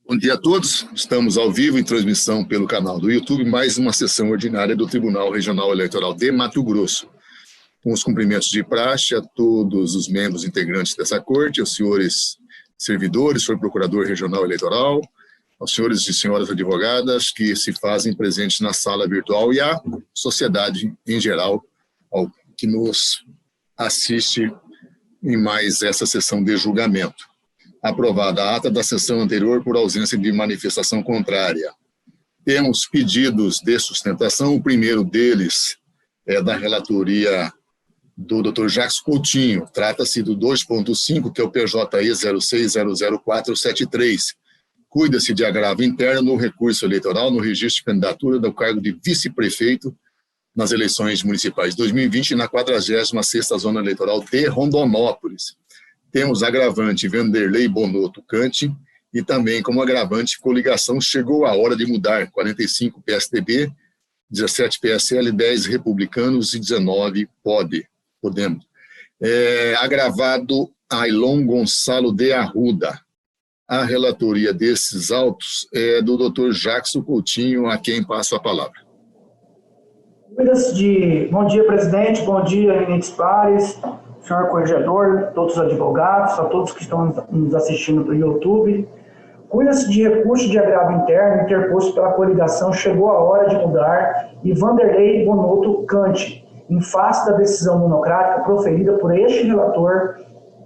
Bom dia a todos, estamos ao vivo em transmissão pelo canal do YouTube, mais uma sessão ordinária do Tribunal Regional Eleitoral de Mato Grosso. Com os cumprimentos de praxe a todos os membros integrantes dessa corte, aos senhores servidores, senhor procurador regional eleitoral, aos senhores e senhoras advogadas que se fazem presentes na sala virtual e à sociedade em geral, ao que nos assiste em mais essa sessão de julgamento. Aprovada a ata da sessão anterior por ausência de manifestação contrária. Temos pedidos de sustentação, o primeiro deles é da relatoria do Dr. Jacques Coutinho, trata-se do 2.5, que é o PJE 06000473. Cuida-se de agravo interno no recurso eleitoral no registro de candidatura do cargo de vice-prefeito nas eleições municipais de 2020 na 46ª Zona Eleitoral de Rondonópolis. Temos agravante Vanderlei Bonotto Cante e também como agravante coligação chegou a hora de mudar, 45 PSDB, 17 PSL, 10 republicanos e 19 Podemos. Agravado Ailon Gonçalo de Arruda. A relatoria desses autos é do Dr. Jacques Coutinho, a quem passo a palavra. Bom dia, presidente, bom dia, eminentes pares, senhor corregedor, todos os advogados, a todos que estão nos assistindo pelo YouTube. Cuida-se de recurso de agravo interno interposto pela coligação Chegou a Hora de Mudar e Vanderlei Bonotto Cante, em face da decisão monocrática proferida por este relator,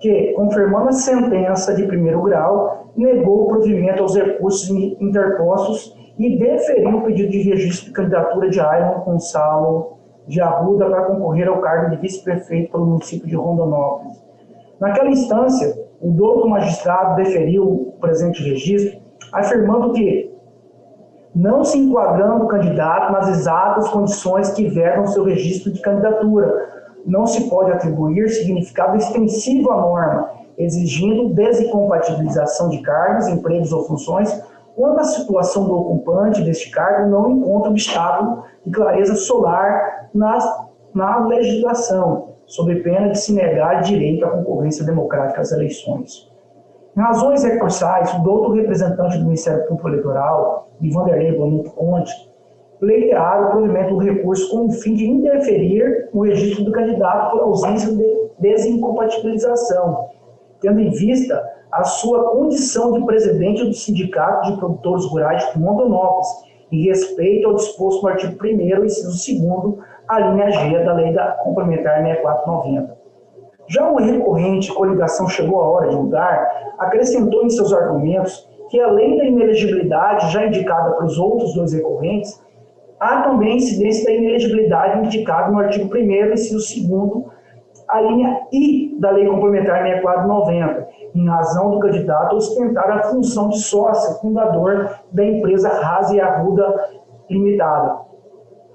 que, confirmando a sentença de primeiro grau, negou o provimento aos recursos interpostos e deferiu o pedido de registro de candidatura de Ailon Gonçalo de Arruda para concorrer ao cargo de vice-prefeito pelo município de Rondonópolis. Naquela instância, o douto magistrado deferiu o presente registro, afirmando que, não se enquadrando o candidato nas exatas condições que vedam seu registro de candidatura, não se pode atribuir significado extensivo à norma, exigindo desincompatibilização de cargos, empregos ou funções, quando a situação do ocupante deste cargo não encontra obstáculo de clareza solar na legislação, sob pena de se negar direito à concorrência democrática às eleições. Em razões recursais, o douto representante do Ministério Público Eleitoral, Vanderlei Bonotto Cante, pleitearam o provimento do recurso com o fim de interferir no registro do candidato por ausência de desincompatibilização, tendo em vista a sua condição de presidente do Sindicato de Produtores Rurais de Rondonópolis, em respeito ao disposto no artigo 1º, inciso 2º, a linha G da Lei da Complementar 6490. Já o recorrente, coligação Chegou a Hora de Mudar, acrescentou em seus argumentos que, além da inelegibilidade já indicada para os outros dois recorrentes, há também incidência da inelegibilidade indicada no artigo 1º, inciso 2º, a linha I da Lei Complementar 6490, em razão do candidato ostentar a função de sócio fundador da empresa Haas e Arruda Limitada,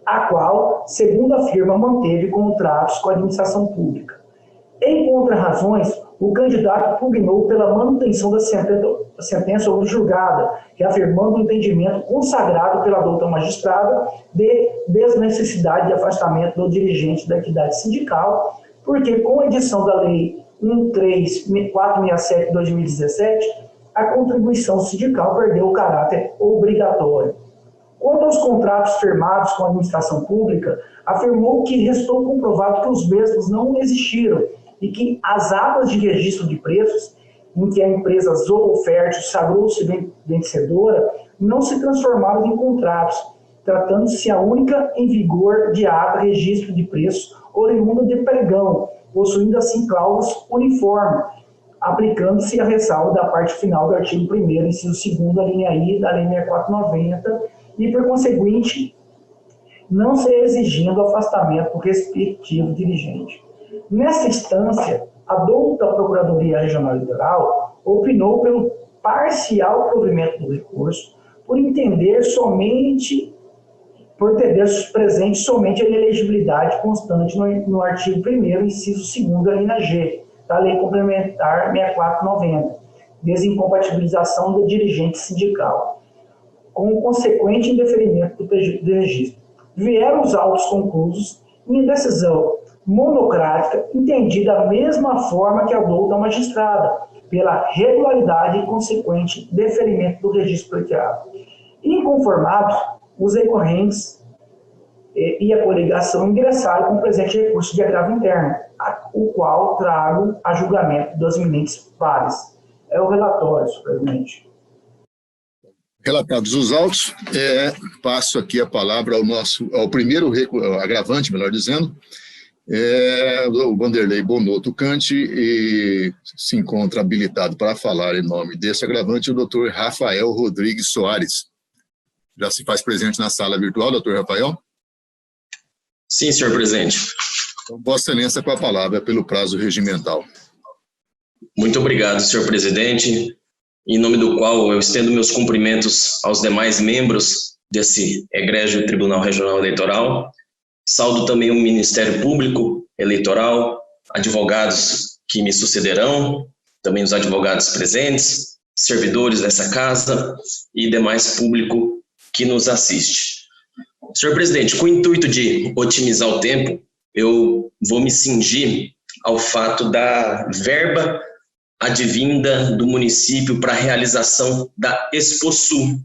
a qual, segundo afirma, manteve contratos com a administração pública. Em contrarrazões, o candidato pugnou pela manutenção da sentença julgada, reafirmando o entendimento consagrado pela douta magistrada de desnecessidade de afastamento do dirigente da entidade sindical, porque com a edição da Lei 13467 de 2017, a contribuição sindical perdeu o caráter obrigatório. Quanto aos contratos firmados com a administração pública, afirmou que restou comprovado que os mesmos não existiram e que as atas de registro de preços, em que a empresa Zoofértil sagrou-se vencedora, não se transformaram em contratos, tratando-se a única em vigor de ata registro de preços oriunda de pregão, possuindo assim cláusulas uniformes, aplicando-se a ressalva da parte final do artigo 1º, inciso 2º, a linha I da Lei 6490, e, por conseguinte, não se exigindo afastamento do respectivo dirigente. Nessa instância, a douta Procuradoria Regional Eleitoral opinou pelo parcial provimento do recurso, por entender presente somente a inelegibilidade constante no artigo 1º, inciso 2º, a linha G, da Lei Complementar 6490, desincompatibilização do dirigente sindical, com o consequente indeferimento do registro. Vieram os autos conclusos em decisão monocrática, entendida da mesma forma que a douta magistrada, pela regularidade e consequente deferimento do registro pleiteado. Inconformados, os recorrentes e a coligação ingressaram com o presente recurso de agravo interno, o qual trago a julgamento dos eminentes pares. É o relatório, senhor presidente. Relatados os autos, passo aqui a palavra ao primeiro agravante, melhor dizendo, o Vanderlei Bonotto Cante, e se encontra habilitado para falar em nome desse agravante o doutor Rafael Rodrigues Soares. Já se faz presente na sala virtual, doutor Rafael? Sim, senhor presidente. Então, Vossa Excelência, com a palavra pelo prazo regimental. Muito obrigado, senhor presidente, em nome do qual eu estendo meus cumprimentos aos demais membros desse egrégio Tribunal Regional Eleitoral. Saúdo também o Ministério Público Eleitoral, advogados que me sucederão, também os advogados presentes, servidores dessa casa e demais público que nos assiste. Senhor presidente, com o intuito de otimizar o tempo, eu vou me cingir ao fato da verba advinda do município para a realização da Exposul,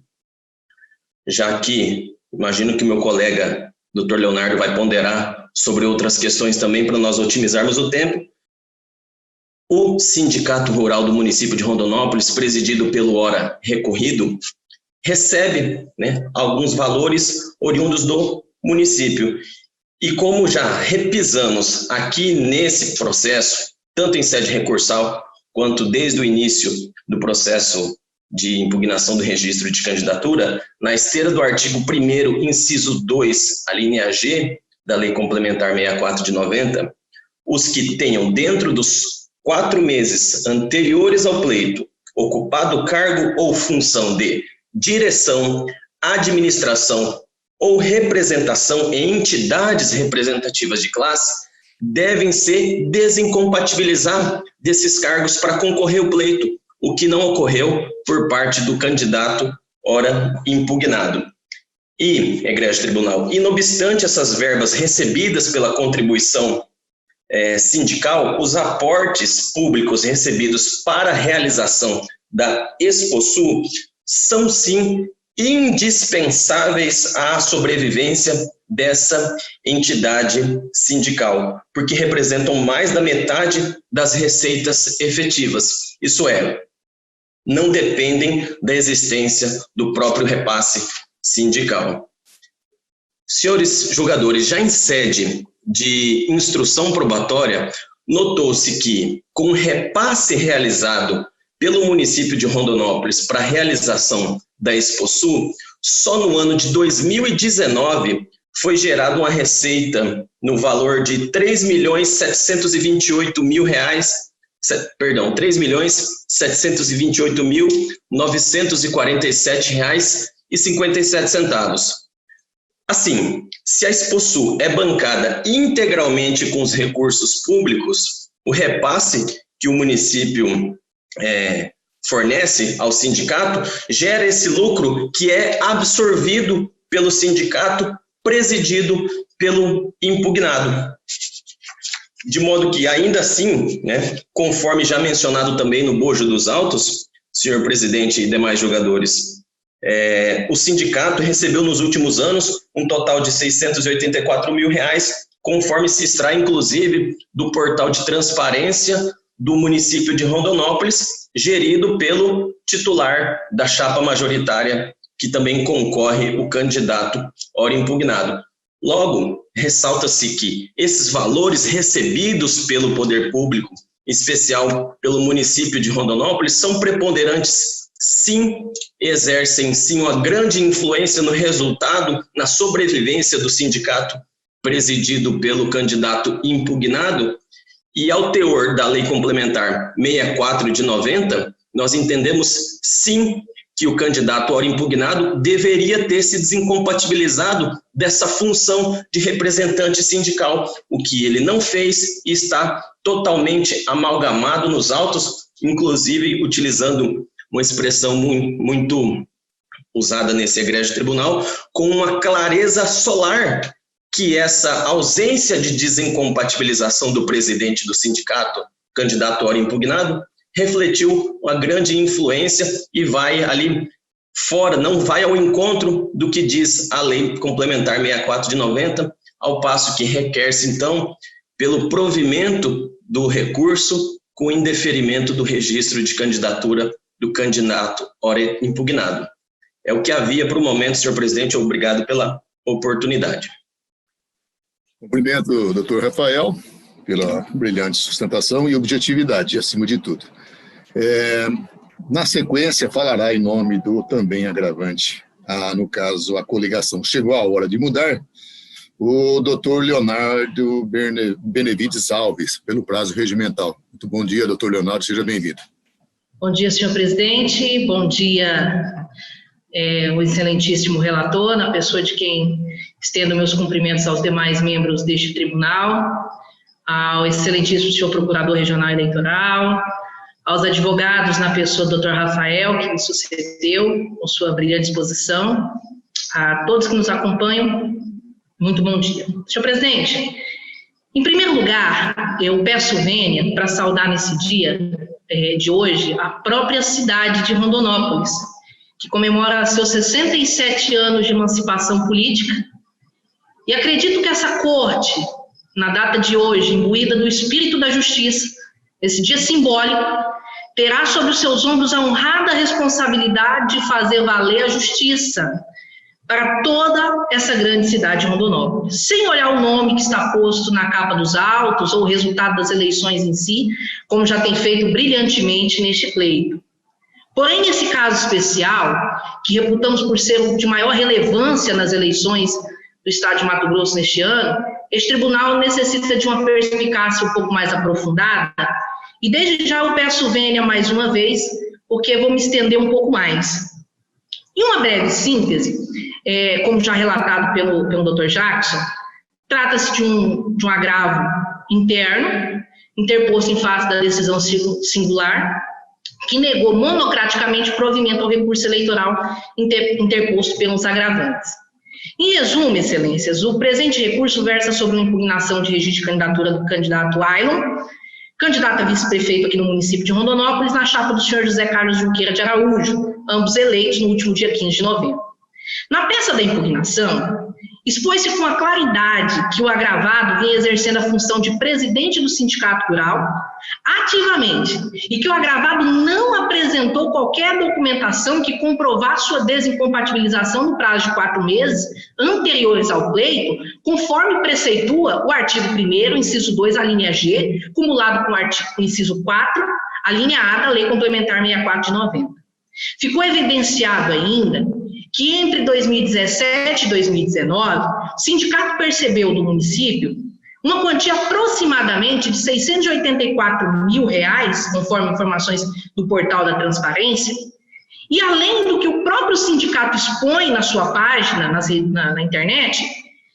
já que imagino que o meu colega Dr. Leonardo vai ponderar sobre outras questões também para nós otimizarmos o tempo. O Sindicato Rural do município de Rondonópolis, presidido pelo ora recorrido, recebe alguns valores oriundos do município. E como já repisamos aqui nesse processo, tanto em sede recursal, quanto desde o início do processo de impugnação do registro de candidatura, na esteira do artigo 1º, inciso 2, a linha G, da Lei Complementar 64 de 90, os que tenham dentro dos 4 meses anteriores ao pleito ocupado cargo ou função de direção, administração ou representação em entidades representativas de classe, devem se desincompatibilizar desses cargos para concorrer ao pleito, o que não ocorreu por parte do candidato ora impugnado. E, egrégio tribunal, e não obstante essas verbas recebidas pela contribuição sindical, os aportes públicos recebidos para a realização da Exposul são, sim, indispensáveis à sobrevivência dessa entidade sindical, porque representam mais da metade das receitas efetivas. Isso é, não dependem da existência do próprio repasse sindical. Senhores julgadores, já em sede de instrução probatória, notou-se que, com o repasse realizado pelo município de Rondonópolis para a realização da Exposul, só no ano de 2019 foi gerada uma receita no valor de R$ 3.728.947,57. Assim, se a Exposul é bancada integralmente com os recursos públicos, o repasse que o município fornece ao sindicato gera esse lucro que é absorvido pelo sindicato presidido pelo impugnado. De modo que, ainda assim, conforme já mencionado também no bojo dos autos, senhor presidente e demais julgadores, o sindicato recebeu nos últimos anos um total de R$ 684 mil, conforme se extrai, inclusive, do portal de transparência do município de Rondonópolis, gerido pelo titular da chapa majoritária, que também concorre o candidato ora impugnado. Logo, ressalta-se que esses valores recebidos pelo poder público, em especial pelo município de Rondonópolis, são preponderantes, sim, exercem sim uma grande influência no resultado, na sobrevivência do sindicato presidido pelo candidato impugnado. E ao teor da Lei Complementar 64 de 90, nós entendemos, sim, que o candidato ora impugnado deveria ter se desincompatibilizado dessa função de representante sindical, o que ele não fez e está totalmente amalgamado nos autos, inclusive utilizando uma expressão muito usada nesse egrégio tribunal, com uma clareza solar, que essa ausência de desincompatibilização do presidente do sindicato, candidato ora impugnado, refletiu uma grande influência e vai ali fora, não vai ao encontro do que diz a Lei Complementar 64 de 90, ao passo que requer-se, então, pelo provimento do recurso com indeferimento do registro de candidatura do candidato ora impugnado. É o que havia para o momento, senhor presidente. Obrigado pela oportunidade. Cumprimento o doutor Rafael pela brilhante sustentação e objetividade, acima de tudo. Na sequência, falará em nome do também agravante, no caso, a coligação Chegou a Hora de Mudar, o doutor Leonardo Benevides Alves, pelo prazo regimental. Muito bom dia, doutor Leonardo, seja bem-vindo. Bom dia, senhor presidente, bom dia, o excelentíssimo relator, na pessoa de quem estendo meus cumprimentos aos demais membros deste tribunal, ao excelentíssimo senhor procurador regional eleitoral, aos advogados na pessoa do Dr. Rafael, que me sucedeu com sua brilhante exposição, a todos que nos acompanham, muito bom dia. Senhor presidente, em primeiro lugar, eu peço vênia para saudar nesse dia de hoje a própria cidade de Rondonópolis, que comemora seus 67 anos de emancipação política, e acredito que essa corte, na data de hoje, imbuída do espírito da justiça, esse dia simbólico, terá sobre os seus ombros a honrada responsabilidade de fazer valer a justiça para toda essa grande cidade de Rondonópolis, sem olhar o nome que está posto na capa dos autos ou o resultado das eleições em si, como já tem feito brilhantemente neste pleito. Porém, nesse caso especial, que reputamos por ser o de maior relevância nas eleições do estado de Mato Grosso neste ano, este tribunal necessita de uma perspicácia um pouco mais aprofundada, e desde já eu peço vênia mais uma vez, porque vou me estender um pouco mais. Em uma breve síntese, como já relatado pelo Dr. Jackson, trata-se de um agravo interno, interposto em face da decisão singular, que negou monocraticamente provimento ao recurso eleitoral interposto pelos agravantes. Em resumo, excelências, o presente recurso versa sobre uma impugnação de registro de candidatura do candidato Ailon, candidato a vice-prefeito aqui no município de Rondonópolis, na chapa do senhor José Carlos Junqueira de Araújo, ambos eleitos no último dia 15 de novembro. Na peça da impugnação, expôs-se com a claridade que o agravado vinha exercendo a função de presidente do sindicato rural ativamente e que o agravado não apresentou qualquer documentação que comprovasse sua desincompatibilização no prazo de 4 meses anteriores ao pleito, conforme preceitua o artigo 1º, inciso 2, a linha G, cumulado com o artigo inciso 4, a linha A da Lei Complementar 64 de 90. Ficou evidenciado ainda que entre 2017 e 2019, o sindicato percebeu do município uma quantia aproximadamente de R$ 684 mil, conforme informações do portal da Transparência, e além do que o próprio sindicato expõe na sua página, na internet,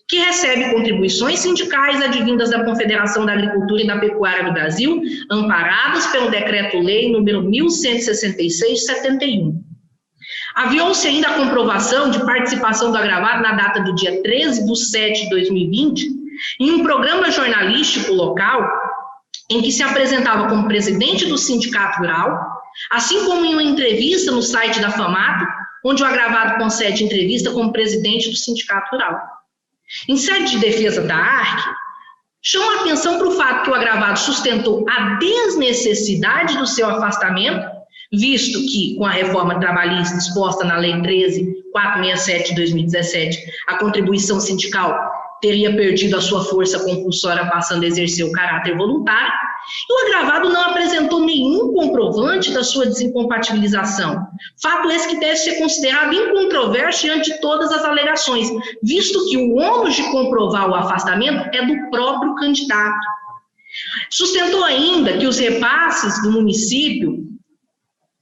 que recebe contribuições sindicais advindas da Confederação da Agricultura e da Pecuária do Brasil, amparadas pelo Decreto-Lei número 1166/71. Aviou-se ainda a comprovação de participação do agravado na data do dia 13/7 de 2020, em um programa jornalístico local, em que se apresentava como presidente do Sindicato Rural, assim como em uma entrevista no site da FAMATO, onde o agravado concede entrevista como presidente do Sindicato Rural. Em sede de defesa da ARC, chama a atenção para o fato que o agravado sustentou a desnecessidade do seu afastamento, visto que, com a reforma trabalhista exposta na Lei 13.467 de 2017, a contribuição sindical teria perdido a sua força compulsória, passando a exercer o caráter voluntário, e o agravado não apresentou nenhum comprovante da sua desincompatibilização. Fato esse que deve ser considerado incontroverso diante de todas as alegações, visto que o ônus de comprovar o afastamento é do próprio candidato. Sustentou ainda que os repasses do município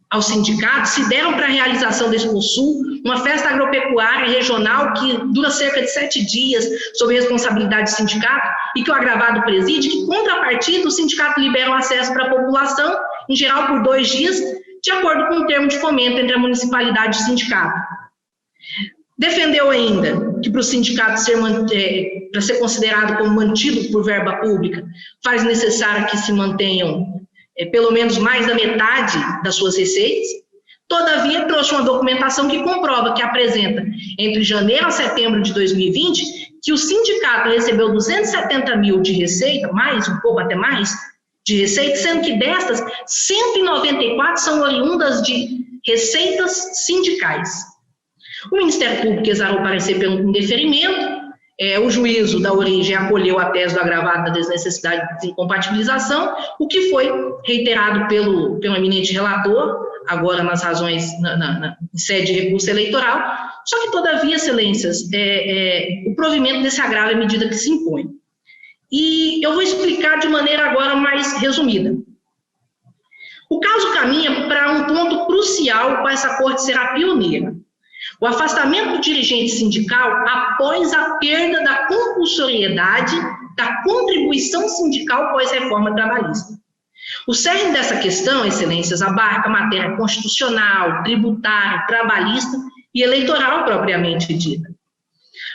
ao sindicato se deram para a realização da Exposul, uma festa agropecuária regional que dura cerca de 7 dias, sob responsabilidade do sindicato, e que o agravado preside, que, contrapartida, o sindicato libera o acesso para a população, em geral por 2 dias, de acordo com o termo de fomento entre a municipalidade e o sindicato. Defendeu ainda que para o sindicato ser considerado como mantido por verba pública, faz necessário que se mantenham pelo menos mais da metade das suas receitas. Todavia, trouxe uma documentação que comprova, que apresenta, entre janeiro a setembro de 2020, que o sindicato recebeu 270 mil de receita, mais, um pouco até mais, de receita, sendo que destas, 194 são oriundas de receitas sindicais. O Ministério Público exarou parecer pelo indeferimento, o juízo da origem acolheu a tese do agravado da desnecessidade de desincompatibilização, o que foi reiterado pelo eminente relator, agora nas razões, na sede de recurso eleitoral, só que, todavia, excelências, o provimento desse agravo é medida que se impõe. E eu vou explicar de maneira agora mais resumida. O caso caminha para um ponto crucial com essa corte será pioneira. O afastamento do dirigente sindical após a perda da compulsoriedade da contribuição sindical pós-reforma trabalhista. O cerne dessa questão, excelências, abarca a matéria constitucional, tributária, trabalhista e eleitoral propriamente dita.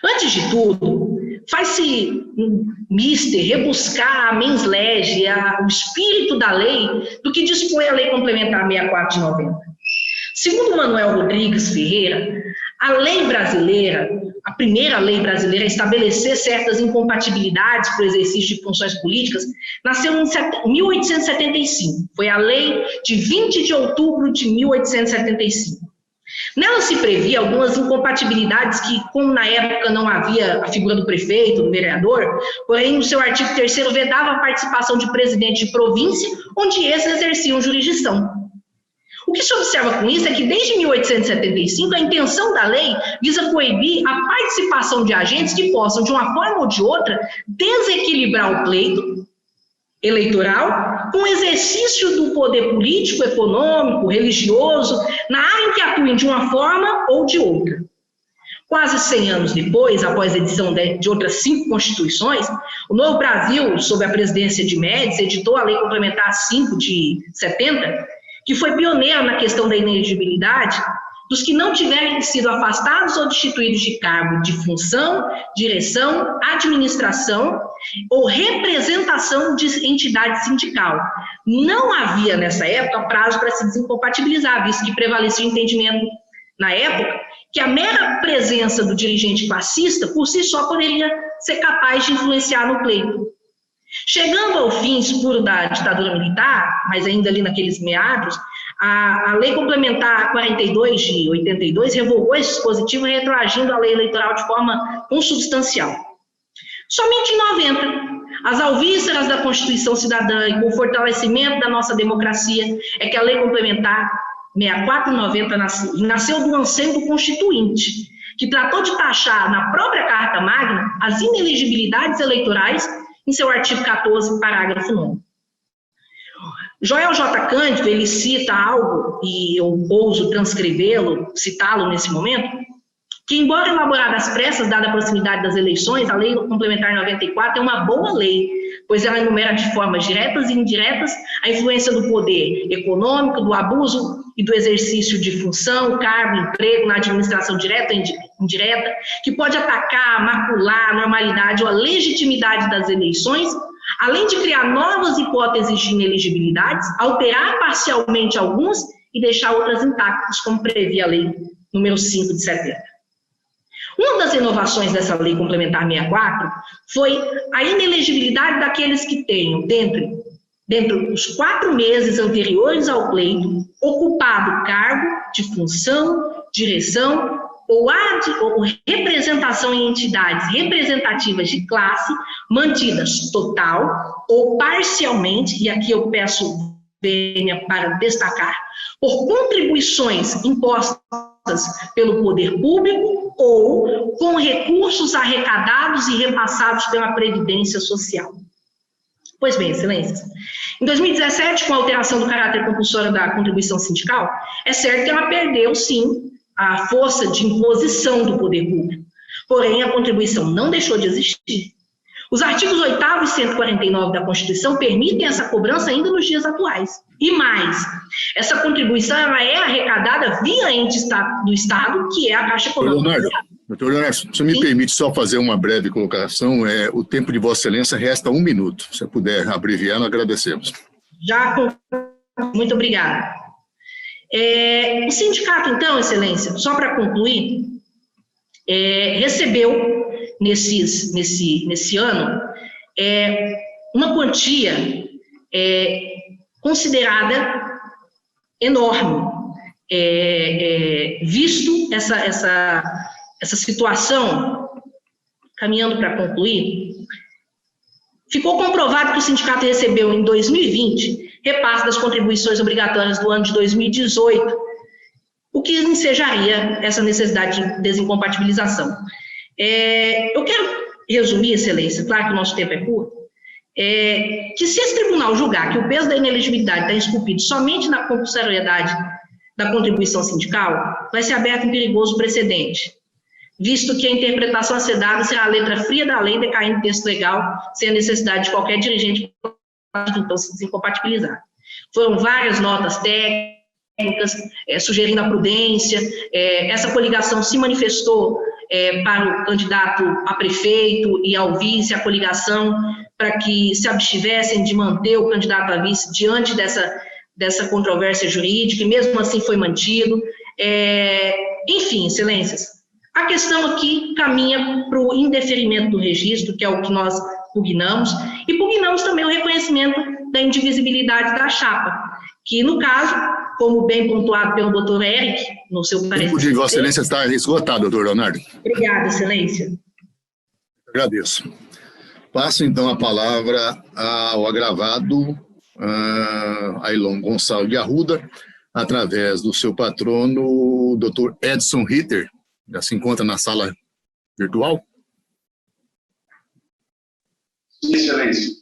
Antes de tudo, faz-se mister, rebuscar a mens lege, o espírito da lei, do que dispõe a Lei Complementar 64 de 90. Segundo Manuel Rodrigues Ferreira, a lei brasileira, a primeira lei brasileira a estabelecer certas incompatibilidades para o exercício de funções políticas, nasceu em 1875. Foi a lei de 20 de outubro de 1875. Nela se previa algumas incompatibilidades que, como na época não havia a figura do prefeito, do vereador, porém no seu artigo 3º vedava a participação de presidente de província, onde esses exerciam jurisdição. O que se observa com isso é que, desde 1875, a intenção da lei visa coibir a participação de agentes que possam, de uma forma ou de outra, desequilibrar o pleito eleitoral com o exercício do poder político, econômico, religioso, na área em que atuem de uma forma ou de outra. Quase 100 anos depois, após a edição de outras 5 constituições, o Novo Brasil, sob a presidência de Médici, editou a Lei Complementar 5 de 70, que foi pioneira na questão da inelegibilidade dos que não tiverem sido afastados ou destituídos de cargo de função, direção, administração ou representação de entidade sindical. Não havia, nessa época, prazo para se desincompatibilizar, visto que prevalecia o entendimento, na época, que a mera presença do dirigente classista, por si só, poderia ser capaz de influenciar no pleito. Chegando ao fim escuro da ditadura militar, mas ainda ali naqueles meados, a Lei Complementar 42 de 82 revogou esse dispositivo, retroagindo a lei eleitoral de forma consubstancial. Somente em 90, às alvíceras da Constituição Cidadã e com o fortalecimento da nossa democracia, é que a Lei Complementar 64 de 90 nasceu. E nasceu do anseio do Constituinte, que tratou de taxar na própria Carta Magna as inelegibilidades eleitorais em seu artigo 14, parágrafo 9. Joel J. Cândido, ele cita algo, e eu ouso transcrevê-lo, citá-lo nesse momento, que, embora elaborada às pressas, dada a proximidade das eleições, a Lei Complementar 94 é uma boa lei, pois ela enumera de formas diretas e indiretas a influência do poder econômico, do abuso e do exercício de função, cargo, emprego na administração direta e indireta, que pode atacar, macular a normalidade ou a legitimidade das eleições, além de criar novas hipóteses de inelegibilidades, alterar parcialmente algumas e deixar outras intactas, como previa a Lei número 5 de 70. Uma das inovações dessa Lei Complementar 64 foi a inelegibilidade daqueles que tenham, dentro dos 4 meses anteriores ao pleito, ocupado cargo de função, direção ou representação em entidades representativas de classe, mantidas total ou parcialmente, e aqui eu peço vênia para destacar, por contribuições impostas pelo poder público ou com recursos arrecadados e repassados pela Previdência Social. Pois bem, excelências, em 2017, com a alteração do caráter compulsório da contribuição sindical, é certo que ela perdeu, sim, a força de imposição do poder público. Porém, a contribuição não deixou de existir. Os artigos 8º e 149 da Constituição permitem essa cobrança ainda nos dias atuais. E mais, essa contribuição ela é arrecadada via ente do Estado, que é a Caixa Econômica. Doutor Leonardo, se você me permite só fazer uma breve colocação, o tempo de Vossa Excelência resta 1 minuto. Se puder abreviar, nós agradecemos. Muito obrigada. O sindicato, então, Excelência, só para concluir, recebeu nesse ano uma quantia considerada enorme, visto essa situação. Caminhando para concluir, ficou comprovado que o sindicato recebeu em 2020 repasse das contribuições obrigatórias do ano de 2018, o que ensejaria essa necessidade de desincompatibilização. Eu quero resumir, Excelência, claro que o nosso tempo é curto, que se esse tribunal julgar que o peso da inelegibilidade está esculpido somente na compulsoriedade da contribuição sindical, vai ser aberto um perigoso precedente, visto que a interpretação a ser dada será a letra fria da lei, decaindo no texto legal, sem a necessidade de qualquer dirigente então se desincompatibilizar. Foram várias notas técnicas sugerindo a prudência. Essa coligação se manifestou para o candidato a prefeito e ao vice, a coligação para que se abstivessem de manter o candidato a vice diante dessa controvérsia jurídica, e mesmo assim foi mantido. Enfim, Excelências, a questão aqui caminha para o indeferimento do registro, que é o que nós pugnamos, e pugnamos também o reconhecimento da indivisibilidade da chapa, que no caso, como bem pontuado pelo doutor Eric, no seu parecer... O tempo de Vossa Excelência está esgotado, doutor Leonardo. Obrigada, Excelência. Agradeço. Passo, então, a palavra ao agravado Ailon Gonçalves de Arruda, através do seu patrono, doutor Edson Ritter, já se encontra na sala virtual. Sim, Excelência.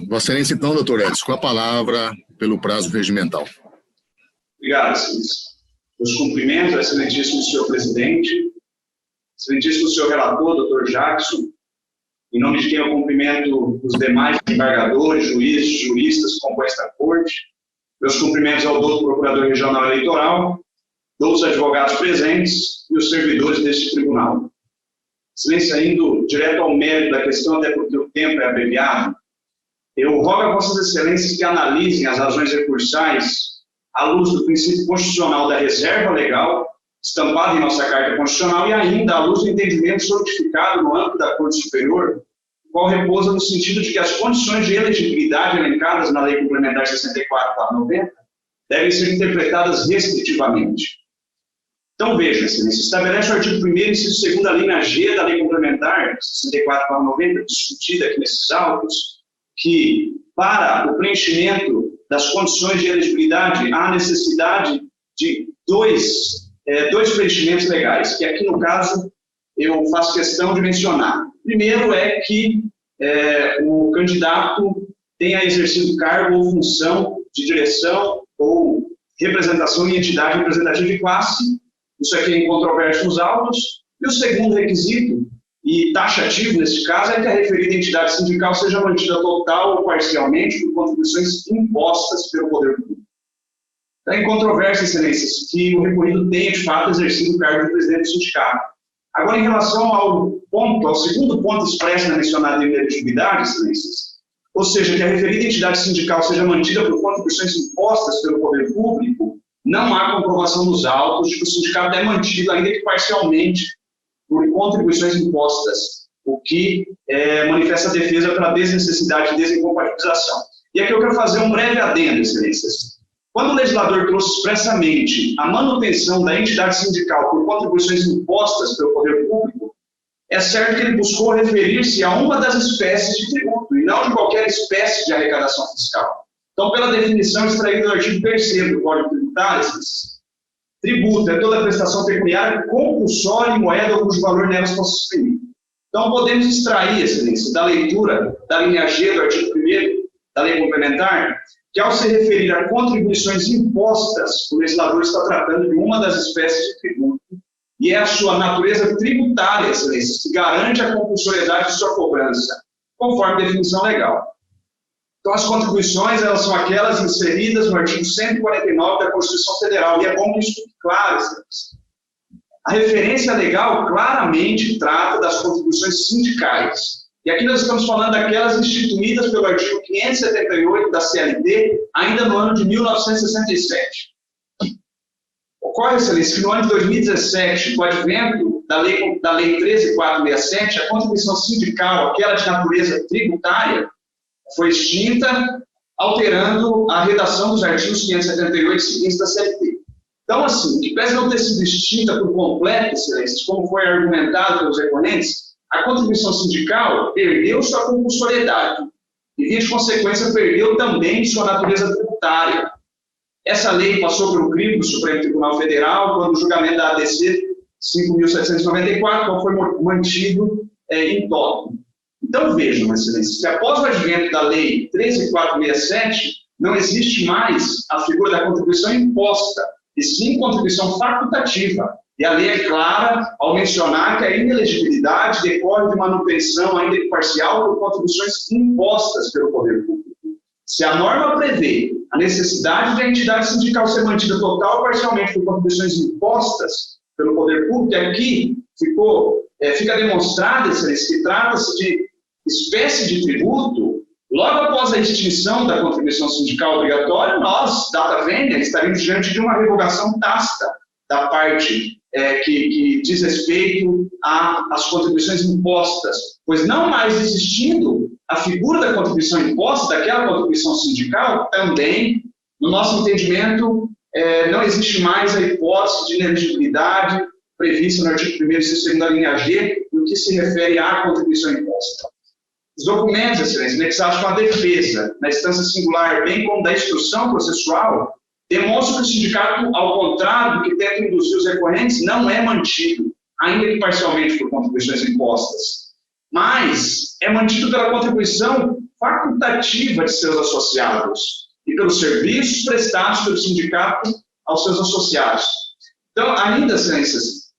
Vossa Excelência, então, doutor Edson, com a palavra pelo prazo regimental. Obrigado, Excelência. Meus cumprimentos ao excelentíssimo senhor presidente, excelentíssimo senhor relator, doutor Jackson, em nome de quem eu cumprimento os demais embargadores, juízes, juristas que compõem esta corte, meus cumprimentos ao doutor procurador regional eleitoral, todos os advogados presentes e os servidores deste tribunal. Excelência, indo direto ao mérito da questão, até porque o tempo é abreviado, eu rogo a Vossas Excelências que analisem as razões recursais à luz do princípio constitucional da reserva legal, estampado em nossa Carta Constitucional, e ainda à luz do entendimento solidificado no âmbito da Corte Superior, o qual repousa no sentido de que as condições de elegibilidade elencadas na Lei Complementar 64/90 devem ser interpretadas restritivamente. Então, veja, Excelência, estabelece o artigo 1º, inciso 2º, a linha G da Lei Complementar 64/90, discutida aqui nesses autos, que, para o preenchimento das condições de elegibilidade, há necessidade de dois preenchimentos legais, que aqui, no caso, eu faço questão de mencionar. Primeiro é que o candidato tenha exercido cargo ou função de direção ou representação em entidade representativa de classe. Isso aqui é incontroverso nos autos. E o segundo requisito, e taxativo nesse caso, é que a referida entidade sindical seja mantida total ou parcialmente por contribuições impostas pelo poder público. Então, é incontroverso, Excelências, que o recorrido tenha, de fato, exercido o cargo de presidente do sindicato. Agora, em relação ao segundo ponto expresso na mencionada inelegibilidade, Excelências, ou seja, que a referida entidade sindical seja mantida por contribuições impostas pelo poder público, não há comprovação nos autos de que o sindicato é mantido, ainda que parcialmente, por contribuições impostas, o que manifesta a defesa pela desnecessidade de desincompatibilização. E aqui eu quero fazer um breve adendo, Excelências. Quando o legislador trouxe expressamente a manutenção da entidade sindical por contribuições impostas pelo poder público, é certo que ele buscou referir-se a uma das espécies de tributo, e não de qualquer espécie de arrecadação fiscal. Então, pela definição extraída do artigo 3º do Código Tributário, tributo é toda prestação pecuniária compulsória em moeda ou cujo valor nelas possa exprimir. Então, podemos extrair, Excelência, da leitura da linha G do artigo 1º da Lei Complementar, que ao se referir a contribuições impostas, o legislador está tratando de uma das espécies de tributo, e é a sua natureza tributária, Excelência, que garante a compulsoriedade de sua cobrança, conforme definição legal. Então, as contribuições, elas são aquelas inseridas no artigo 149 da Constituição Federal, e é bom que isso fique claro, Excelência. A referência legal claramente trata das contribuições sindicais, E aqui nós estamos falando daquelas instituídas pelo artigo 578 da CLT, ainda no ano de 1967. Ocorre, excelência, que no ano de 2017, com o advento da Lei 13.467, a contribuição sindical, aquela de natureza tributária, foi extinta, alterando a redação dos artigos 578 e seguintes da CLT. Então, assim, que pese não ter sido extinta por completo, excelências, como foi argumentado pelos recorrentes, a contribuição sindical perdeu sua compulsoriedade e, via de consequência, perdeu também sua natureza tributária. Essa lei passou pelo crivo do Supremo Tribunal Federal, quando o julgamento da ADC 5.794 foi mantido em tópico. Então, vejam, excelência, que após o advento da Lei 13.467, não existe mais a figura da contribuição imposta, e sim contribuição facultativa. E a lei é clara ao mencionar que a inelegibilidade decorre de manutenção, ainda que parcial, por contribuições impostas pelo poder público. Se a norma prevê a necessidade de a entidade sindical ser mantida total ou parcialmente por contribuições impostas pelo poder público, e aqui fica demonstrado, excelência, que trata-se de espécie de tributo. Logo após a extinção da contribuição sindical obrigatória, nós, data vênia, estaremos diante de uma revogação tácita da parte que diz respeito às contribuições impostas, pois não mais existindo a figura da contribuição imposta, daquela contribuição sindical, também, no nosso entendimento, não existe mais a hipótese de inelegibilidade prevista no artigo 1º e 2º da linha G, no que se refere à contribuição imposta. Os documentos, excelência, anexados com a defesa, na instância singular, bem como da instrução processual, demonstram que o sindicato, ao contrário do que tenta induzir os recorrentes, não é mantido, ainda que parcialmente por contribuições impostas, mas é mantido pela contribuição facultativa de seus associados e pelos serviços prestados pelo sindicato aos seus associados. Então, ainda, excelências,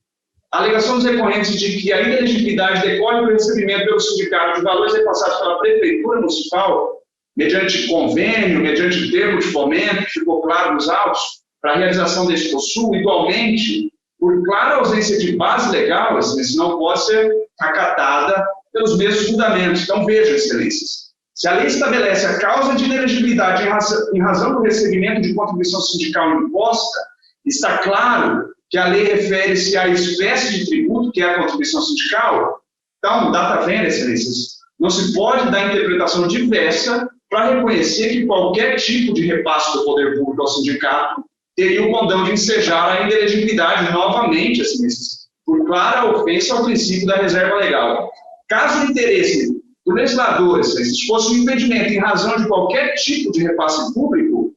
a alegação dos recorrentes de que a inelegibilidade decorre do recebimento pelo sindicato de valores repassados pela Prefeitura Municipal, mediante convênio, mediante termo de fomento, que ficou claro nos autos, para a realização deste possuo, igualmente, por clara ausência de base legal, excelência, não pode ser acatada pelos mesmos fundamentos. Então, vejam, excelências, se a lei estabelece a causa de inelegibilidade em razão do recebimento de contribuição sindical imposta, está claro que a lei refere-se à espécie de tributo, que é a contribuição sindical. Então, data vênia, excelências, não se pode dar interpretação diversa para reconhecer que qualquer tipo de repasse do poder público ao sindicato teria o condão de ensejar a inelegibilidade novamente, excelências, por clara ofensa ao princípio da reserva legal. Caso o interesse do legislador, excelências, fosse um impedimento em razão de qualquer tipo de repasse público,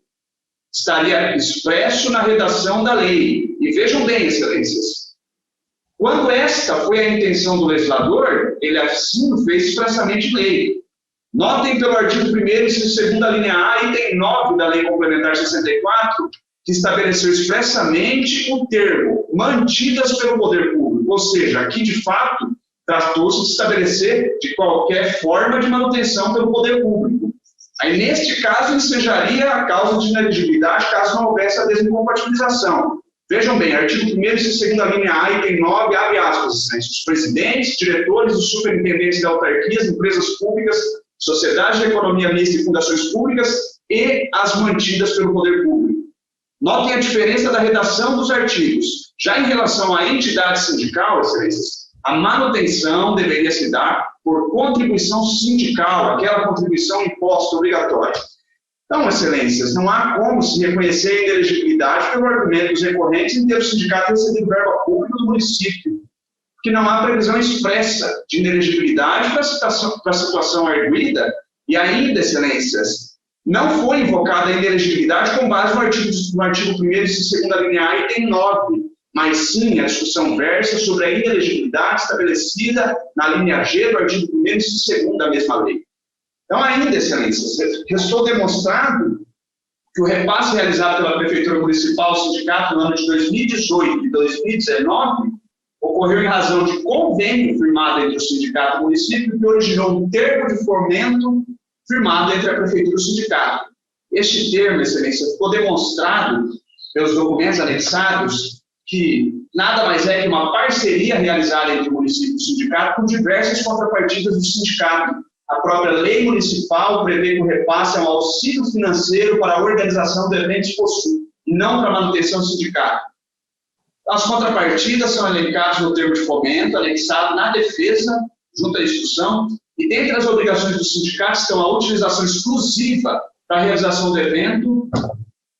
estaria expresso na redação da lei. E vejam bem, excelências, quando esta foi a intenção do legislador, ele assim o fez expressamente lei. Notem pelo artigo 1º e 2º da linha A, item 9 da Lei Complementar 64, que estabeleceu expressamente o termo mantidas pelo poder público, ou seja, aqui de fato tratou-se de estabelecer de qualquer forma de manutenção pelo poder público. Aí, neste caso, ensejaria a causa de inelegibilidade caso não houvesse a desincompatibilização. Vejam bem, artigo 1º e 2º da linha A, item 9, abre aspas, os presidentes, diretores e superintendentes de autarquias, empresas públicas, sociedades de economia mista e fundações públicas e as mantidas pelo poder público. Notem a diferença da redação dos artigos. Já em relação à entidade sindical, excelências, a manutenção deveria se dar por contribuição sindical, aquela contribuição imposta obrigatória. Então, excelências, não há como se reconhecer a inelegibilidade pelo argumento dos recorrentes em ter o sindicato recebido verba pública do município, porque não há previsão expressa de inelegibilidade para a situação arguida, e ainda, excelências, não foi invocada a inelegibilidade com base no artigo 1º e 2º da linha A, item 9, mas sim a discussão versa sobre a inelegibilidade estabelecida na linha G do artigo 1º e 2º da mesma lei. Então, ainda, excelências, restou demonstrado que o repasse realizado pela Prefeitura Municipal ao Sindicato no ano de 2018 e 2019 ocorreu em razão de convênio firmado entre o Sindicato e o município, que originou um termo de fomento firmado entre a Prefeitura e o Sindicato. Este termo, excelência, ficou demonstrado pelos documentos anexados que nada mais é que uma parceria realizada entre o município e o sindicato com diversas contrapartidas do sindicato. A própria lei municipal prevê que o repasse é um auxílio financeiro para a organização do evento Exposul, e não para a manutenção do sindicato. As contrapartidas são elencadas no termo de fomento, anexado na defesa, junto à instituição, e dentre as obrigações do sindicato estão a utilização exclusiva para a realização do evento,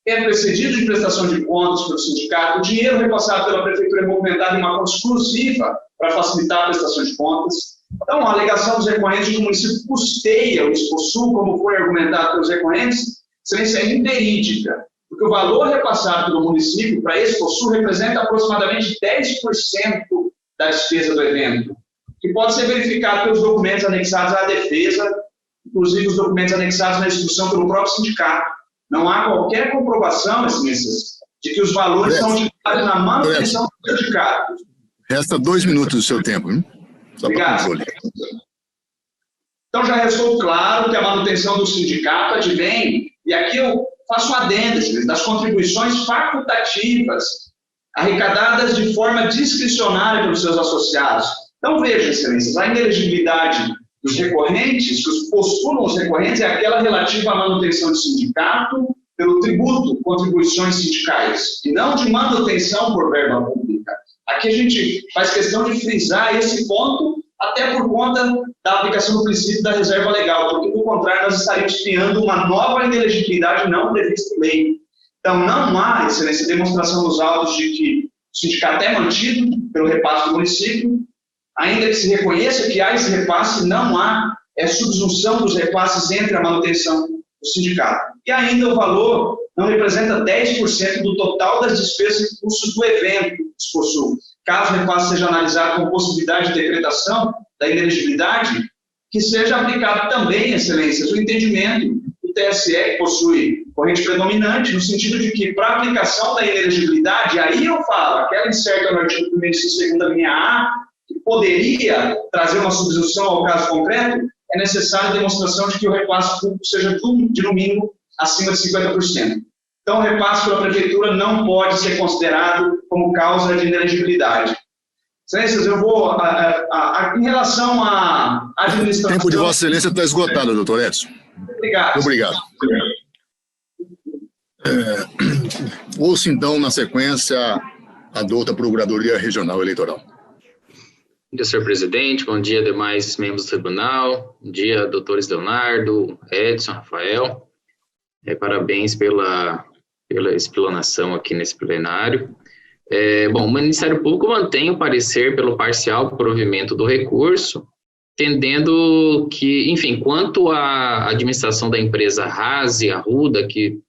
é precedido de prestação de contas pelo sindicato, o dinheiro repassado pela prefeitura é movimentado em uma conta exclusiva para facilitar a prestação de contas. Então, a alegação dos recorrentes de que o município custeia o Exposul, como foi argumentado pelos recorrentes, excelência, é inverídica, porque o valor repassado pelo município para esse Exposul representa aproximadamente 10% da despesa do evento, que pode ser verificado pelos documentos anexados à defesa, inclusive os documentos anexados na instrução pelo próprio sindicato. Não há qualquer comprovação, excelências, de que os valores são utilizados na manutenção do sindicato. Resta 2 minutos do seu tempo, hein? Só para controle. Então, já restou claro que a manutenção do sindicato advém, e aqui eu faço um adendo, das contribuições facultativas, arrecadadas de forma discricionária pelos seus associados. Então, veja, excelências, a inelegibilidade dos recorrentes, que postulam os recorrentes, é aquela relativa à manutenção do sindicato pelo tributo, contribuições sindicais, e não de manutenção por verba pública. Aqui a gente faz questão de frisar esse ponto, até por conta da aplicação do princípio da reserva legal, porque, do contrário, nós estaríamos criando uma nova inelegibilidade não prevista em lei. Então, não há, excelência, demonstração nos autos de que o sindicato é mantido pelo repasse do município, ainda que se reconheça que há esse repasse, não há subsunção dos repasses entre a manutenção do sindicato. E ainda o valor não representa 10% do total das despesas e custos do evento Exposul. Caso o repasse seja analisado com possibilidade de decretação da inelegibilidade, que seja aplicado também, excelências, o entendimento do TSE, que possui corrente predominante, no sentido de que, para aplicação da inelegibilidade, aí eu falo, aquela incerta no artigo 1º e 2º linha A, que poderia trazer uma substituição ao caso concreto, é necessária a demonstração de que o repasse público seja de, no mínimo, acima de 50%. Então, o repasse pela prefeitura não pode ser considerado como causa de inelegibilidade. Excelências, eu vou, em relação à administração... O tempo de Vossa Excelência está esgotado, doutor Edson. Obrigado. Obrigado. Ouço, então, na sequência, a douta Procuradoria Regional Eleitoral. Bom dia, senhor presidente. Bom dia, demais membros do tribunal. Bom dia, doutores Leonardo, Edson, Rafael. Parabéns pela explanação aqui nesse plenário. Bom, o Ministério Público mantém o parecer pelo parcial provimento do recurso, entendendo que, enfim, quanto à administração da empresa Rase Arruda, que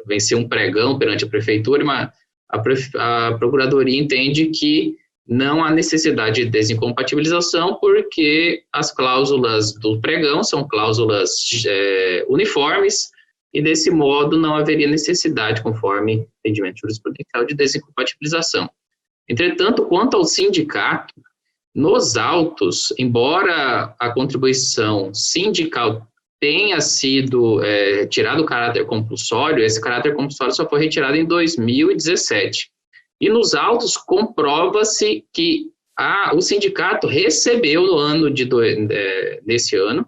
venceu um pregão perante a prefeitura, mas a Procuradoria entende que não há necessidade de desincompatibilização, porque as cláusulas do pregão são cláusulas uniformes, e desse modo não haveria necessidade, conforme entendimento jurisprudencial, de desincompatibilização. Entretanto, quanto ao sindicato, nos autos, embora a contribuição sindical tenha sido tirado o caráter compulsório, esse caráter compulsório só foi retirado em 2017. E nos autos comprova-se que o sindicato recebeu no ano desse ano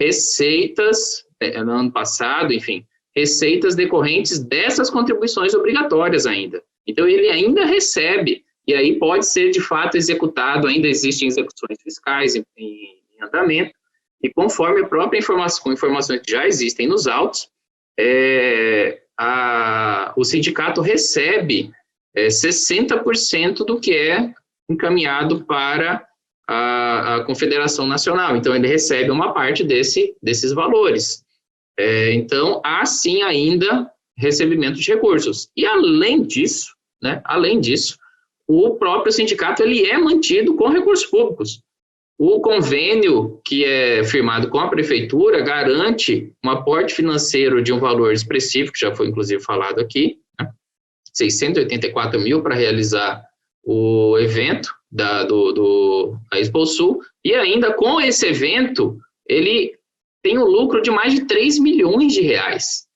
receitas, no ano passado, enfim, receitas decorrentes dessas contribuições obrigatórias ainda. Então, ele ainda recebe, e aí pode ser de fato executado, ainda existem execuções fiscais em andamento, e conforme a própria informação, com informações que já existem nos autos, o sindicato recebe 60% do que é encaminhado para a Confederação Nacional. Então, ele recebe uma parte desses valores. Então, há sim ainda recebimento de recursos. E além disso, o próprio sindicato ele é mantido com recursos públicos. O convênio que é firmado com a prefeitura garante um aporte financeiro de um valor expressivo, que já foi inclusive falado aqui, 684 mil para realizar o evento da Exposul, e ainda com esse evento, ele tem um lucro de mais de 3 milhões de reais.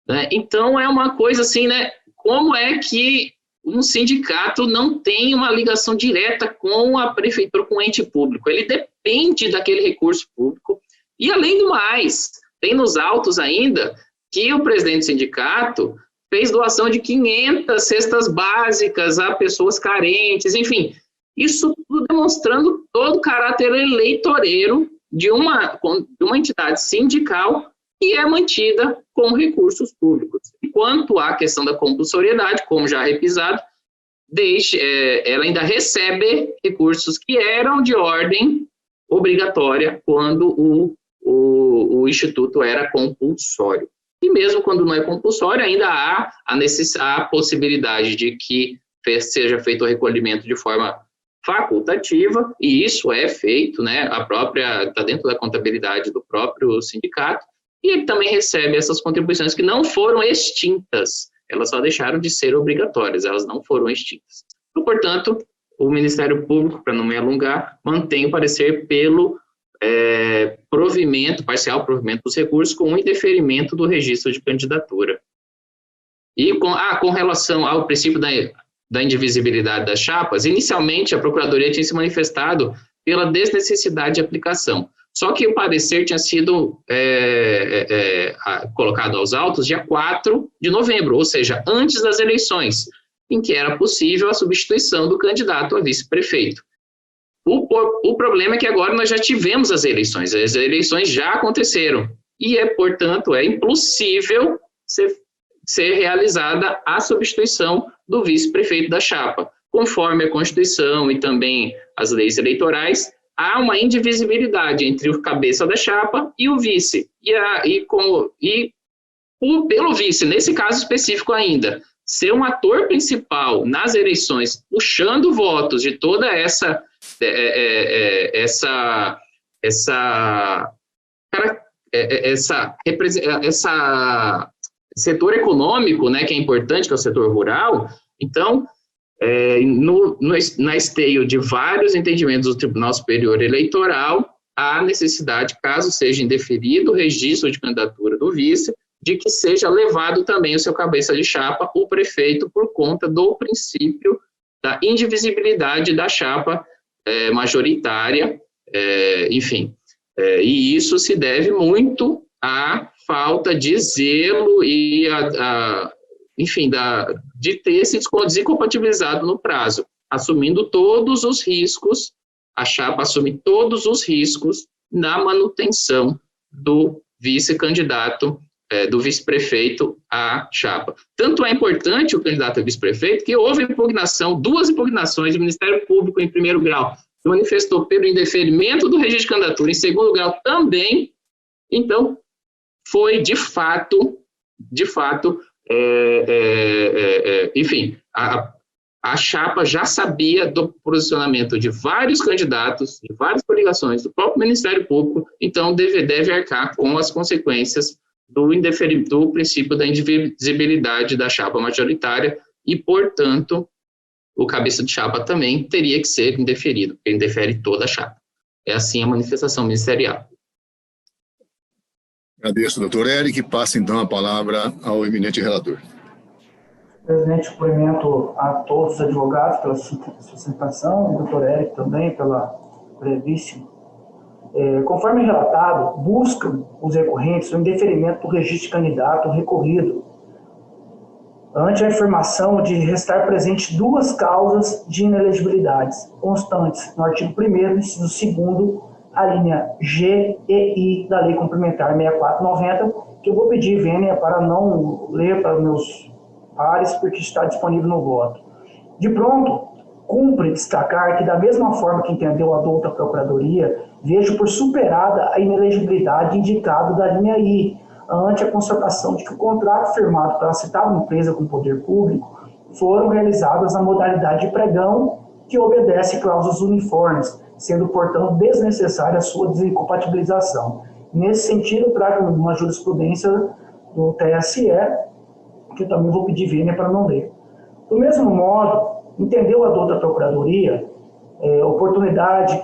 Né? Então, é uma coisa assim, né? Como é que um sindicato não tem uma ligação direta com a prefeitura, com o ente público. Ele depende daquele recurso público. E, além do mais, tem nos autos ainda que o presidente do sindicato fez doação de 500 cestas básicas a pessoas carentes, enfim, isso tudo demonstrando todo o caráter eleitoreiro de uma entidade sindical que é mantida com recursos públicos. Enquanto a questão da compulsoriedade, como já repisado, ela ainda recebe recursos que eram de ordem obrigatória quando o Instituto era compulsório. E mesmo quando não é compulsório, ainda há a possibilidade de que seja feito o recolhimento de forma facultativa, e isso é feito, né, está dentro da contabilidade do próprio sindicato, e ele também recebe essas contribuições que não foram extintas, elas só deixaram de ser obrigatórias, elas não foram extintas. Então, portanto, o Ministério Público, para não me alongar, mantém o parecer pelo parcial provimento dos recursos com o indeferimento do registro de candidatura. E com relação ao princípio da indivisibilidade das chapas, inicialmente a Procuradoria tinha se manifestado pela desnecessidade de aplicação. Só que o parecer tinha sido colocado aos autos dia 4 de novembro, ou seja, antes das eleições, em que era possível a substituição do candidato a vice-prefeito. O problema é que agora nós já tivemos as eleições já aconteceram, e portanto, é impossível ser realizada a substituição do vice-prefeito da chapa. Conforme a Constituição e também as leis eleitorais, há uma indivisibilidade entre o cabeça da chapa e o vice. Pelo vice, nesse caso específico ainda, ser um ator principal nas eleições, puxando votos de toda essa setor econômico, né, que é importante, que é o setor rural. Então, na esteio de vários entendimentos do Tribunal Superior Eleitoral, há necessidade, caso seja indeferido o registro de candidatura do vice, de que seja levado também o seu cabeça de chapa, o prefeito, por conta do princípio da indivisibilidade da chapa majoritária, enfim. E isso se deve muito à falta de zelo e, enfim, de ter se desincompatibilizado no prazo, assumindo todos os riscos, a chapa assume todos os riscos na manutenção do vice-candidato, do vice-prefeito à chapa. Tanto é importante o candidato a vice-prefeito que houve duas impugnações do Ministério Público em primeiro grau, que manifestou pelo indeferimento do registro de candidatura, em segundo grau também. Então, foi de fato, enfim, a chapa já sabia do posicionamento de vários candidatos, de várias coligações, do próprio Ministério Público, então deve arcar com as consequências do princípio da indivisibilidade da chapa majoritária e, portanto, o cabeça de chapa também teria que ser indeferido, porque indefere toda a chapa. É assim a manifestação ministerial. Agradeço, doutor Eric. Passa, então, a palavra ao eminente relator. Presidente, cumprimento a todos os advogados pela sustentação, e doutor Eric também pela brevíssima. Conforme relatado, buscam os recorrentes o indeferimento do registro de candidato recorrido, ante a afirmação de restar presente duas causas de inelegibilidades constantes no artigo 1º, inciso 2º, a linha G e I da Lei Complementar 6490, que eu vou pedir vênia para não ler para meus pares, porque está disponível no voto. De pronto, cumpre destacar que, da mesma forma que entendeu a douta Procuradoria, vejo por superada a inelegibilidade indicada da linha I, ante a constatação de que o contrato firmado pela citada empresa com o poder público foram realizadas na modalidade de pregão, que obedece cláusulas uniformes, sendo, portanto, desnecessária a sua desincompatibilização. Nesse sentido, trago uma jurisprudência do TSE, que eu também vou pedir vênia para não ler. Do mesmo modo, entendeu a douta Procuradoria, oportunidade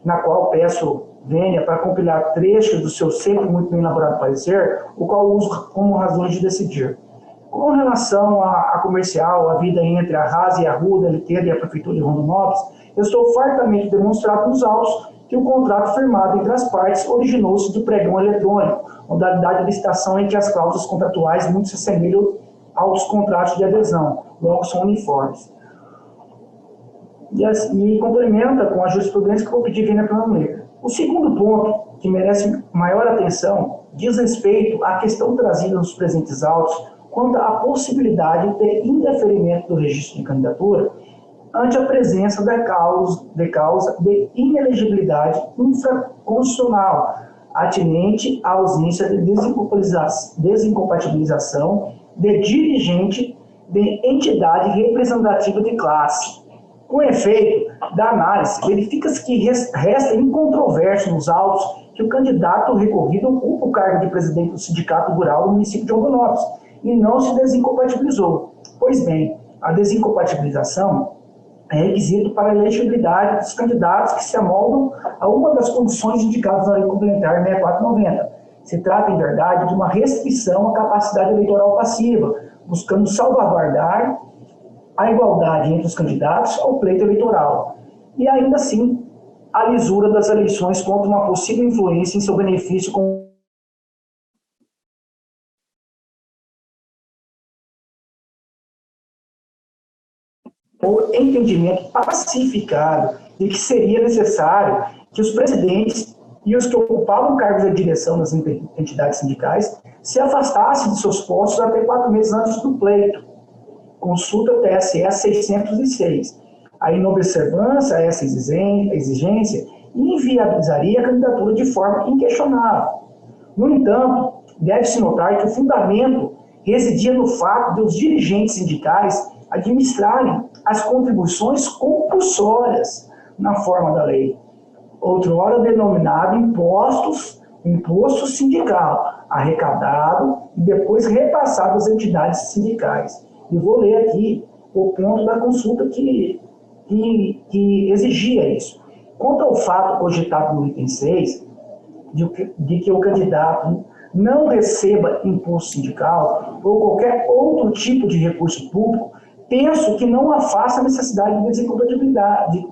na qual peço vênia para compilar trechos do seu sempre muito bem elaborado parecer, o qual uso como razões de decidir. Com relação à comercial, a vida entre a RAS e a RUDA, e a Prefeitura de Rondonópolis, eu estou fartamente demonstrado nos autos que o contrato firmado entre as partes originou-se do pregão eletrônico, modalidade de licitação em que as cláusulas contratuais muito se assemelham aos contratos de adesão, logo são uniformes. E complementa com a jurisprudência que eu vou pedir aqui na Câmara Negra. O segundo ponto, que merece maior atenção, diz respeito à questão trazida nos presentes autos quanto à possibilidade de indeferimento do registro de candidatura ante a presença da causa de inelegibilidade infraconstitucional, atinente à ausência de desincompatibilização de dirigente de entidade representativa de classe. Com efeito da análise, verifica-se que resta incontroverso nos autos que o candidato recorrido ocupa o cargo de presidente do Sindicato Rural do município de Rondonópolis e não se desincompatibilizou. Pois bem, a desincompatibilização é requisito para a elegibilidade dos candidatos que se amoldam a uma das condições indicadas na Lei Complementar 6490. Se trata, em verdade, de uma restrição à capacidade eleitoral passiva, buscando salvaguardar a igualdade entre os candidatos ao pleito eleitoral. E ainda assim, a lisura das eleições contra uma possível influência em seu benefício com o entendimento pacificado de que seria necessário que os presidentes e os que ocupavam cargos de direção nas entidades sindicais se afastassem de seus postos até 4 meses antes do pleito. Consulta TSE 606. A inobservância a essa exigência inviabilizaria a candidatura de forma inquestionável. No entanto, deve-se notar que o fundamento residia no fato de os dirigentes sindicais administrarem as contribuições compulsórias na forma da lei, outrora denominado imposto sindical, arrecadado e depois repassado às entidades sindicais. E vou ler aqui o ponto da consulta que exigia isso. Quanto ao fato cogitado no item 6, de que o candidato não receba imposto sindical ou qualquer outro tipo de recurso público, penso que não afasta a necessidade de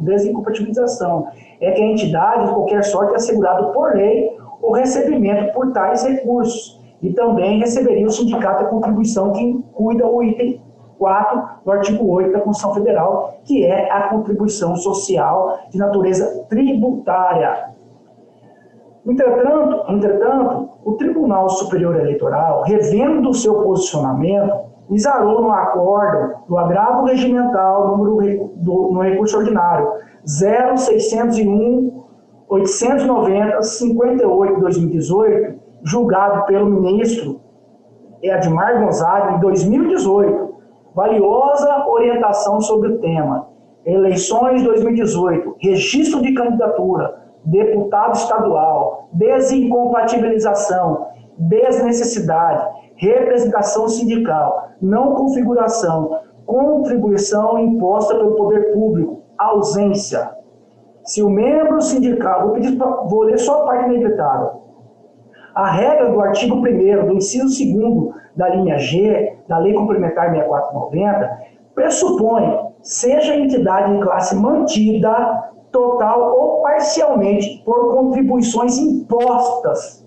desincompatibilização. É que a entidade, de qualquer sorte, é assegurado por lei o recebimento por tais recursos. E também receberia o sindicato a contribuição que cuida o item 4 do artigo 8 da Constituição Federal, que é a contribuição social de natureza tributária. Entretanto, o Tribunal Superior Eleitoral, revendo o seu posicionamento, exarou no acórdão do agravo regimental no recurso ordinário 06.890/58/2018, julgado pelo ministro Edmar Gonzaga em 2018, valiosa orientação sobre o tema. Eleições 2018, registro de candidatura, deputado estadual, desincompatibilização, desnecessidade, representação sindical, não configuração, contribuição imposta pelo poder público, ausência. Se o membro sindical, vou ler só a parte inevitable. A regra do artigo 1º, do inciso 2º da linha G, da Lei Complementar 6490, pressupõe, seja a entidade em classe mantida, total ou parcialmente, por contribuições impostas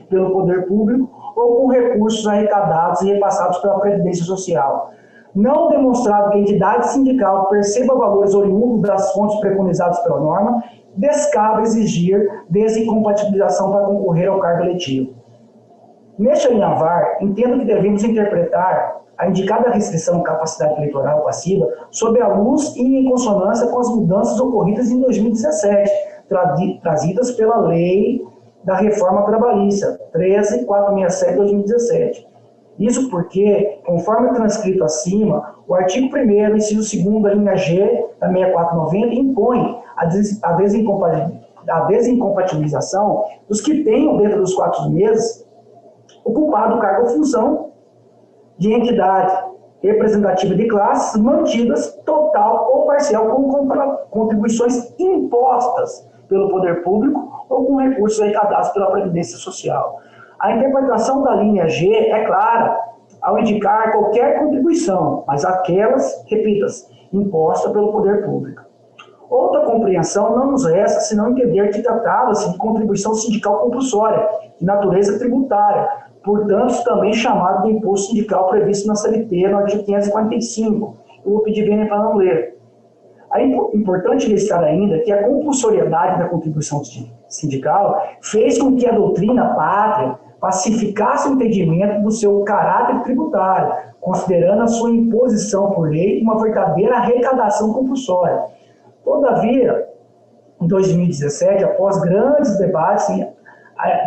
pelo poder público ou com recursos arrecadados e repassados pela Previdência Social. Não demonstrado que a entidade sindical perceba valores oriundos das fontes preconizadas pela norma, descabe exigir desincompatibilização para concorrer ao cargo eletivo. Neste alinhavar, entendo que devemos interpretar a indicada restrição de capacidade eleitoral passiva sob a luz e em consonância com as mudanças ocorridas em 2017, trazidas pela Lei da Reforma Trabalhista 13.467/2017. Isso porque, conforme transcrito acima, o artigo 1º, inciso 2º da linha G da 6490 impõe a desincompatibilização dos que tenham, dentro dos 4 meses, ocupado o cargo ou função de entidade representativa de classes mantidas total ou parcial com contribuições impostas pelo poder público ou com recursos arrecadados pela Previdência Social. A interpretação da linha G é clara ao indicar qualquer contribuição, mas aquelas, repita-se, impostas pelo poder público. Outra compreensão não nos resta senão entender que tratava-se de contribuição sindical compulsória, de natureza tributária, portanto, também chamado de imposto sindical previsto na CLT, no artigo 545. Eu vou pedir bem para não ler. É importante registrar ainda que a compulsoriedade da contribuição sindical fez com que a doutrina pátria pacificasse o entendimento do seu caráter tributário, considerando a sua imposição por lei uma verdadeira arrecadação compulsória. Todavia, em 2017, após grandes debates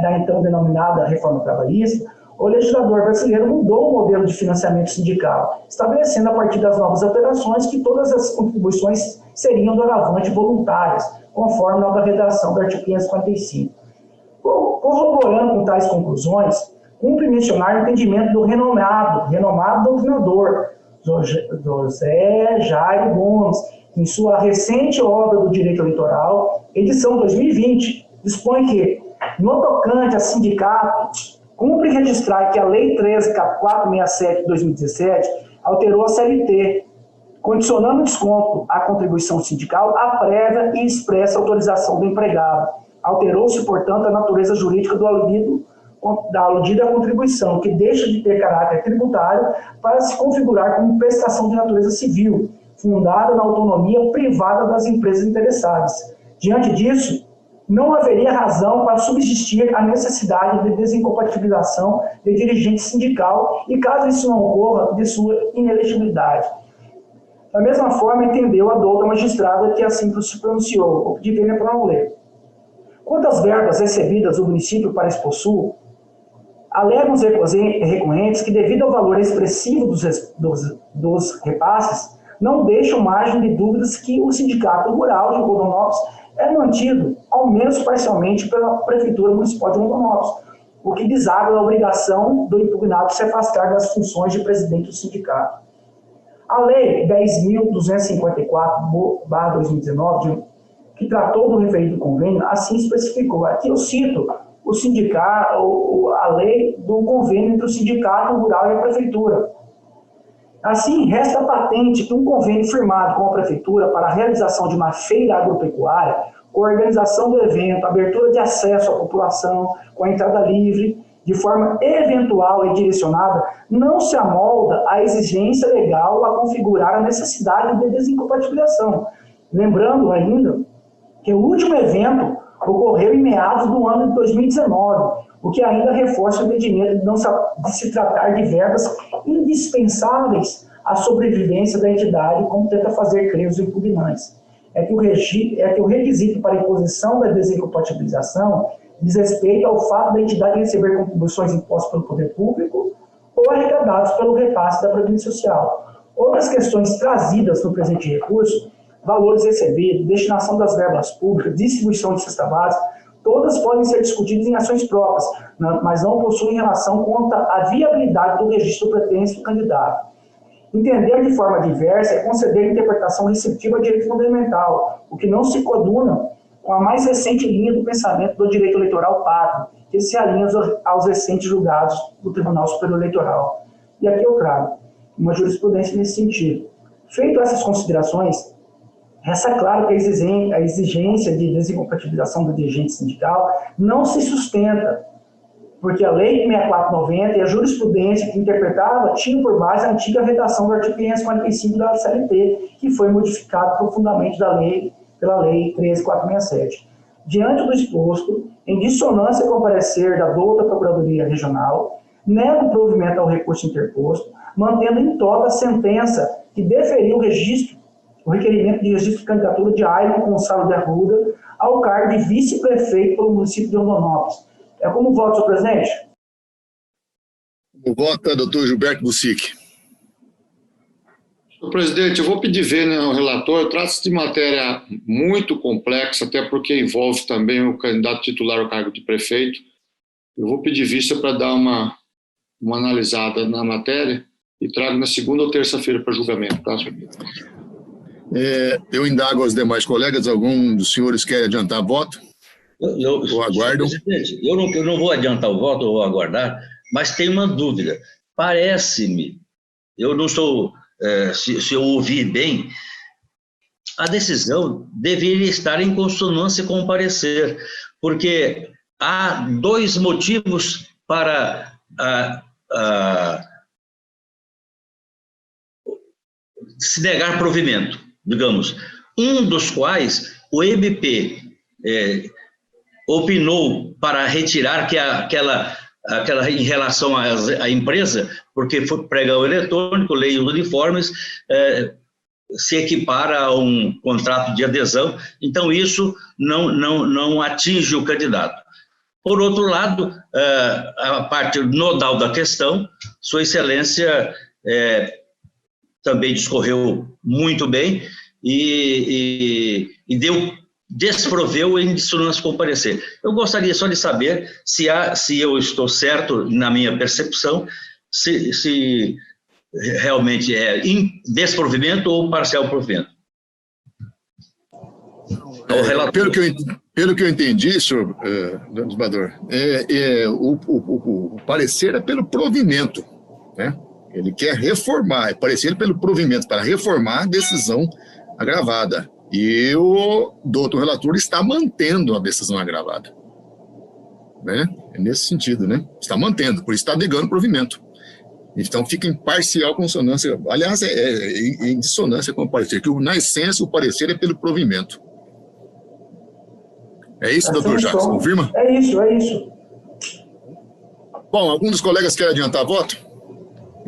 da então denominada reforma trabalhista, o legislador brasileiro mudou o modelo de financiamento sindical, estabelecendo a partir das novas alterações que todas as contribuições seriam doravante voluntárias, conforme a nova redação do artigo 545. Corroborando com tais conclusões, cumpre mencionar o entendimento do renomado doutrinador, José Jairo Gomes, que em sua recente obra do Direito Eleitoral, edição 2020, dispõe que, no tocante a sindicato, cumpre registrar que a Lei 13.467 de 2017 alterou a CLT, condicionando o desconto à contribuição sindical à prévia e expressa autorização do empregado. Alterou-se, portanto, a natureza jurídica da aludida contribuição, que deixa de ter caráter tributário para se configurar como prestação de natureza civil, fundada na autonomia privada das empresas interessadas. Diante disso, não haveria razão para subsistir a necessidade de desincompatibilização de dirigente sindical e, caso isso não ocorra, de sua inelegibilidade. Da mesma forma, entendeu a douta magistrada que assim se pronunciou. Vou pedir bem para não ler. Quanto às verbas recebidas do município para Exposul, alegam os recorrentes que, devido ao valor expressivo dos repasses, não deixam margem de dúvidas que o Sindicato Rural de Rondonópolis é mantido, ao menos parcialmente, pela Prefeitura Municipal de Rondonópolis, o que desagra a obrigação do impugnado se afastar das funções de presidente do sindicato. A Lei 10.254/2019, que tratou do referido convênio, assim especificou. Aqui eu cito o sindicato, a lei do convênio entre o Sindicato Rural e a Prefeitura. Assim, resta patente que um convênio firmado com a Prefeitura para a realização de uma feira agropecuária, organização do evento, abertura de acesso à população, com a entrada livre, de forma eventual e direcionada, não se amolda à exigência legal a configurar a necessidade de desincompatibilização. Lembrando ainda que o último evento ocorreu em meados do ano de 2019, o que ainda reforça o entendimento de se tratar de verbas indispensáveis à sobrevivência da entidade, como tenta fazer crer os impugnantes. É que o requisito para a imposição da desincompatibilização diz respeito ao fato da entidade receber contribuições impostas pelo poder público ou arrecadados pelo repasse da Previdência Social. Outras questões trazidas no presente recurso, valores recebidos, destinação das verbas públicas, distribuição de cesta básica, todas podem ser discutidas em ações próprias, mas não possuem relação quanto à viabilidade do registro pretenso do candidato. Entender de forma diversa é conceder interpretação receptiva ao direito fundamental, o que não se coaduna com a mais recente linha do pensamento do direito eleitoral pátrio, que se alinha aos recentes julgados do Tribunal Superior Eleitoral. E aqui eu trago uma jurisprudência nesse sentido. Feito essas considerações, resta claro que a exigência de desincompatibilização do dirigente sindical não se sustenta, porque a Lei 6490 e a jurisprudência que interpretava tinham por base a antiga redação do artigo 545 da CLT, que foi modificado profundamente pela Lei 13.467. Diante do exposto, em dissonância com o parecer da douta Procuradoria Regional, nega o provimento ao recurso interposto, mantendo em toda a sentença que deferiu o requerimento de registro de candidatura de Ailton Gonçalo de Arruda ao cargo de vice-prefeito pelo município de Rondonópolis. É como voto, senhor presidente? Como vota, doutor Gilberto Bussic. Senhor presidente, eu vou pedir vênia ao relator. Trata-se de matéria muito complexa, até porque envolve também o candidato titular ao cargo de prefeito. Eu vou pedir vista para dar uma analisada na matéria e trago na segunda ou terça-feira para julgamento, tá, senhor? Eu indago aos demais colegas, algum dos senhores quer adiantar voto? Ou aguardam? Presidente, eu não vou adiantar o voto, eu vou aguardar, mas tem uma dúvida. parece-me, eu não estou, se eu ouvi bem, a decisão deveria estar em consonância com o parecer, porque há 2 motivos para se negar provimento, digamos, um dos quais o MP opinou para retirar que aquela em relação à empresa, porque foi pregão eletrônico, lei dos uniformes, se equipara a um contrato de adesão, então isso não atinge o candidato. Por outro lado, a parte nodal da questão, Sua Excelência também discorreu muito bem e desproveu em dissonância com o parecer. Eu gostaria só de saber se eu estou certo na minha percepção, se realmente é desprovimento ou parcial provimento. Pelo que eu entendi, senhor desembargador, o parecer é pelo provimento, né? Ele quer reformar, é parecer pelo provimento, para reformar a decisão agravada. E o doutor relator está mantendo a decisão agravada. Né? É nesse sentido, né? Está mantendo, por isso está negando o provimento. Então fica em parcial consonância, aliás, em dissonância com o parecer, que na essência o parecer é pelo provimento. É isso, doutor Jackson, confirma? É isso. Bom, algum dos colegas quer adiantar voto?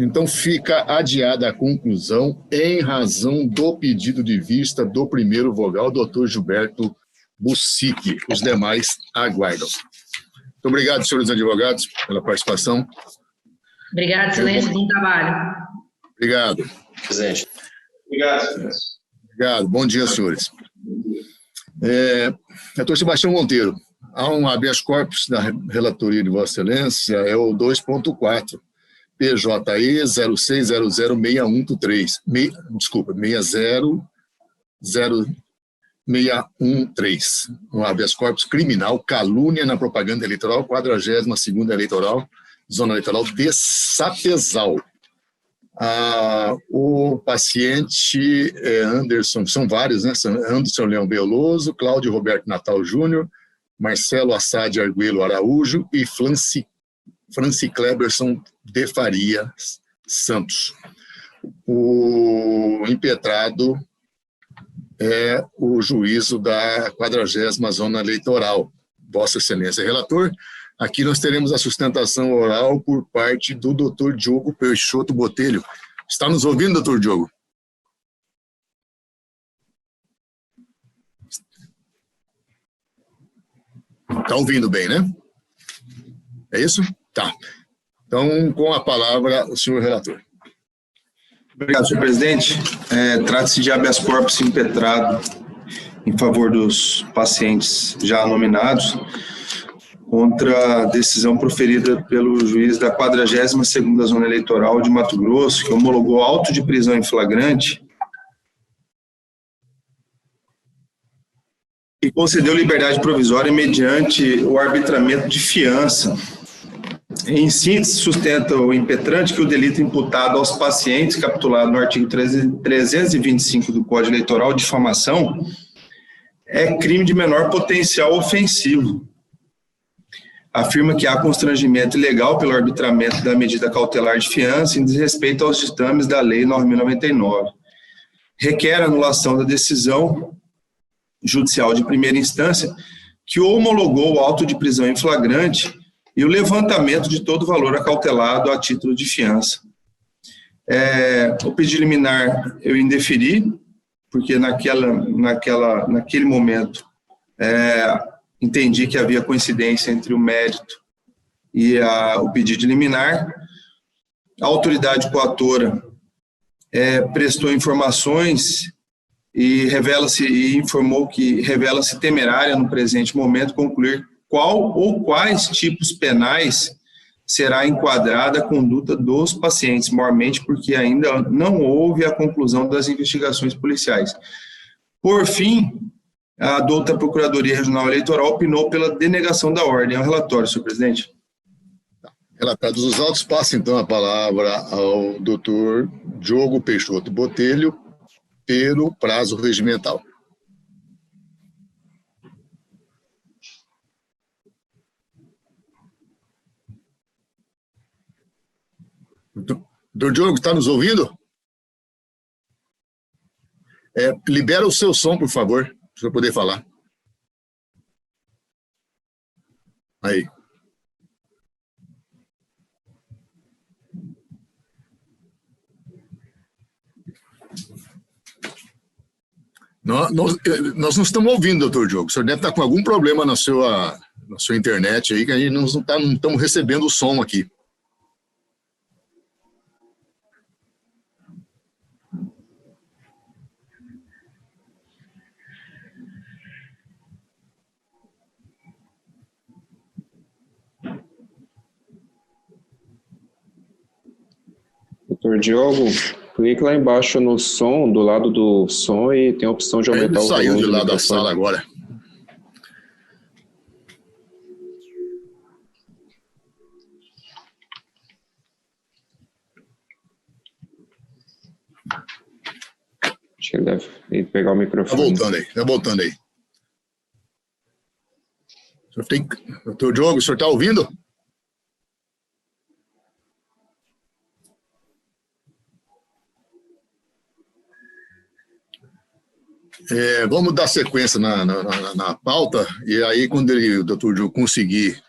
Então fica adiada a conclusão em razão do pedido de vista do primeiro vogal, doutor Gilberto Bussic. Os demais aguardam. Muito obrigado, senhores advogados, pela participação. Obrigado, excelência, bom trabalho. Obrigado. Presidente. Obrigado, excelência. Obrigado, bom dia, senhores. Doutor Sebastião Monteiro, há um habeas corpus da relatoria de Vossa Excelência, é o 2.4. PJE 06006113, desculpa, 6000613, um habeas corpus criminal, calúnia na propaganda eleitoral, 42ª eleitoral, zona eleitoral de Sapezal. O paciente Anderson, são vários, né? Anderson Leão Veloso, Cláudio Roberto Natal Júnior, Marcelo Assad Arguello Araújo e Franci Kleberson de Faria Santos. O impetrado é o juízo da 40ª Zona Eleitoral. Vossa Excelência Relator, aqui nós teremos a sustentação oral por parte do doutor Diogo Peixoto Botelho. Está nos ouvindo, doutor Diogo? Está ouvindo bem, né? É isso? Tá. Então, com a palavra, o senhor relator. Obrigado, senhor presidente. Trata-se de habeas corpus impetrado em favor dos pacientes já nominados contra a decisão proferida pelo juiz da 42ª Zona Eleitoral de Mato Grosso, que homologou auto de prisão em flagrante e concedeu liberdade provisória mediante o arbitramento de fiança. Em síntese, sustenta o impetrante que o delito imputado aos pacientes, capitulado no artigo 325 do Código Eleitoral, difamação, é crime de menor potencial ofensivo. Afirma que há constrangimento ilegal pelo arbitramento da medida cautelar de fiança em desrespeito aos ditames da Lei 9.099. Requer a anulação da decisão judicial de primeira instância que homologou o auto de prisão em flagrante e o levantamento de todo o valor acautelado a título de fiança. O pedido liminar eu indeferi, porque naquele momento entendi que havia coincidência entre o mérito e o pedido liminar. A autoridade coatora prestou informações e informou que revela-se temerária no presente momento concluir qual ou quais tipos penais será enquadrada a conduta dos pacientes, maiormente porque ainda não houve a conclusão das investigações policiais. Por fim, a douta Procuradoria Regional Eleitoral opinou pela denegação da ordem. É o relatório, senhor presidente. Relatados os autos, passa então a palavra ao doutor Diogo Peixoto Botelho, pelo prazo regimental. Doutor Diogo, está nos ouvindo? Libera o seu som, por favor, para eu poder falar. Aí. Nós não estamos ouvindo, doutor Diogo. O senhor deve estar com algum problema na sua internet aí, que a gente não estamos recebendo o som aqui. Doutor Diogo, clique lá embaixo no som, do lado do som, e tem a opção de aumentar o volume. Ele saiu de lá da sala agora. Acho que ele deve pegar o microfone. Tá voltando aí. Doutor Diogo, o senhor está ouvindo? Vamos dar sequência na pauta, e aí quando o doutor Diogo conseguir